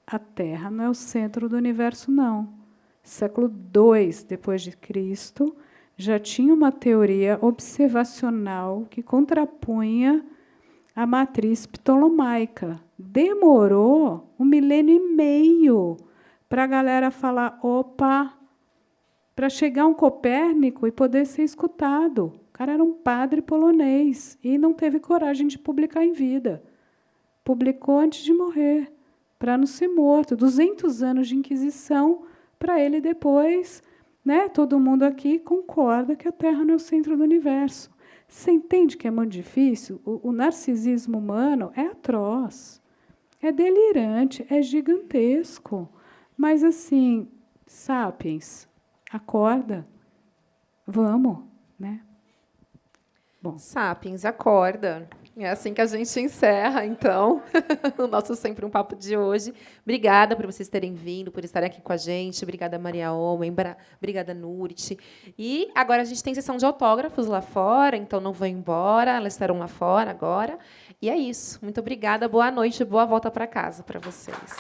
a Terra não é o centro do universo, não. Século II depois de Cristo, já tinha uma teoria observacional que contrapunha a matriz ptolomaica. Demorou 1,5 milênio para a galera falar, opa, para chegar um Copérnico e poder ser escutado. O cara era um padre polonês e não teve coragem de publicar em vida. Publicou antes de morrer, para não ser morto. 200 anos de Inquisição, para ele depois, né, todo mundo aqui concorda que a Terra não é o centro do universo. Você entende que é muito difícil? O narcisismo humano é atroz, é delirante, é gigantesco. Mas, assim, sapiens, acorda, vamos, né? Bom. Sapiens, acorda. É assim que a gente encerra, então, o nosso Sempre um Papo de hoje. Obrigada por vocês terem vindo, por estarem aqui com a gente. Obrigada, Maria Homem. Obrigada, Nurit. E agora a gente tem sessão de autógrafos lá fora, então não vão embora, elas estarão lá fora agora. E é isso. Muito obrigada, boa noite, boa volta para casa para vocês.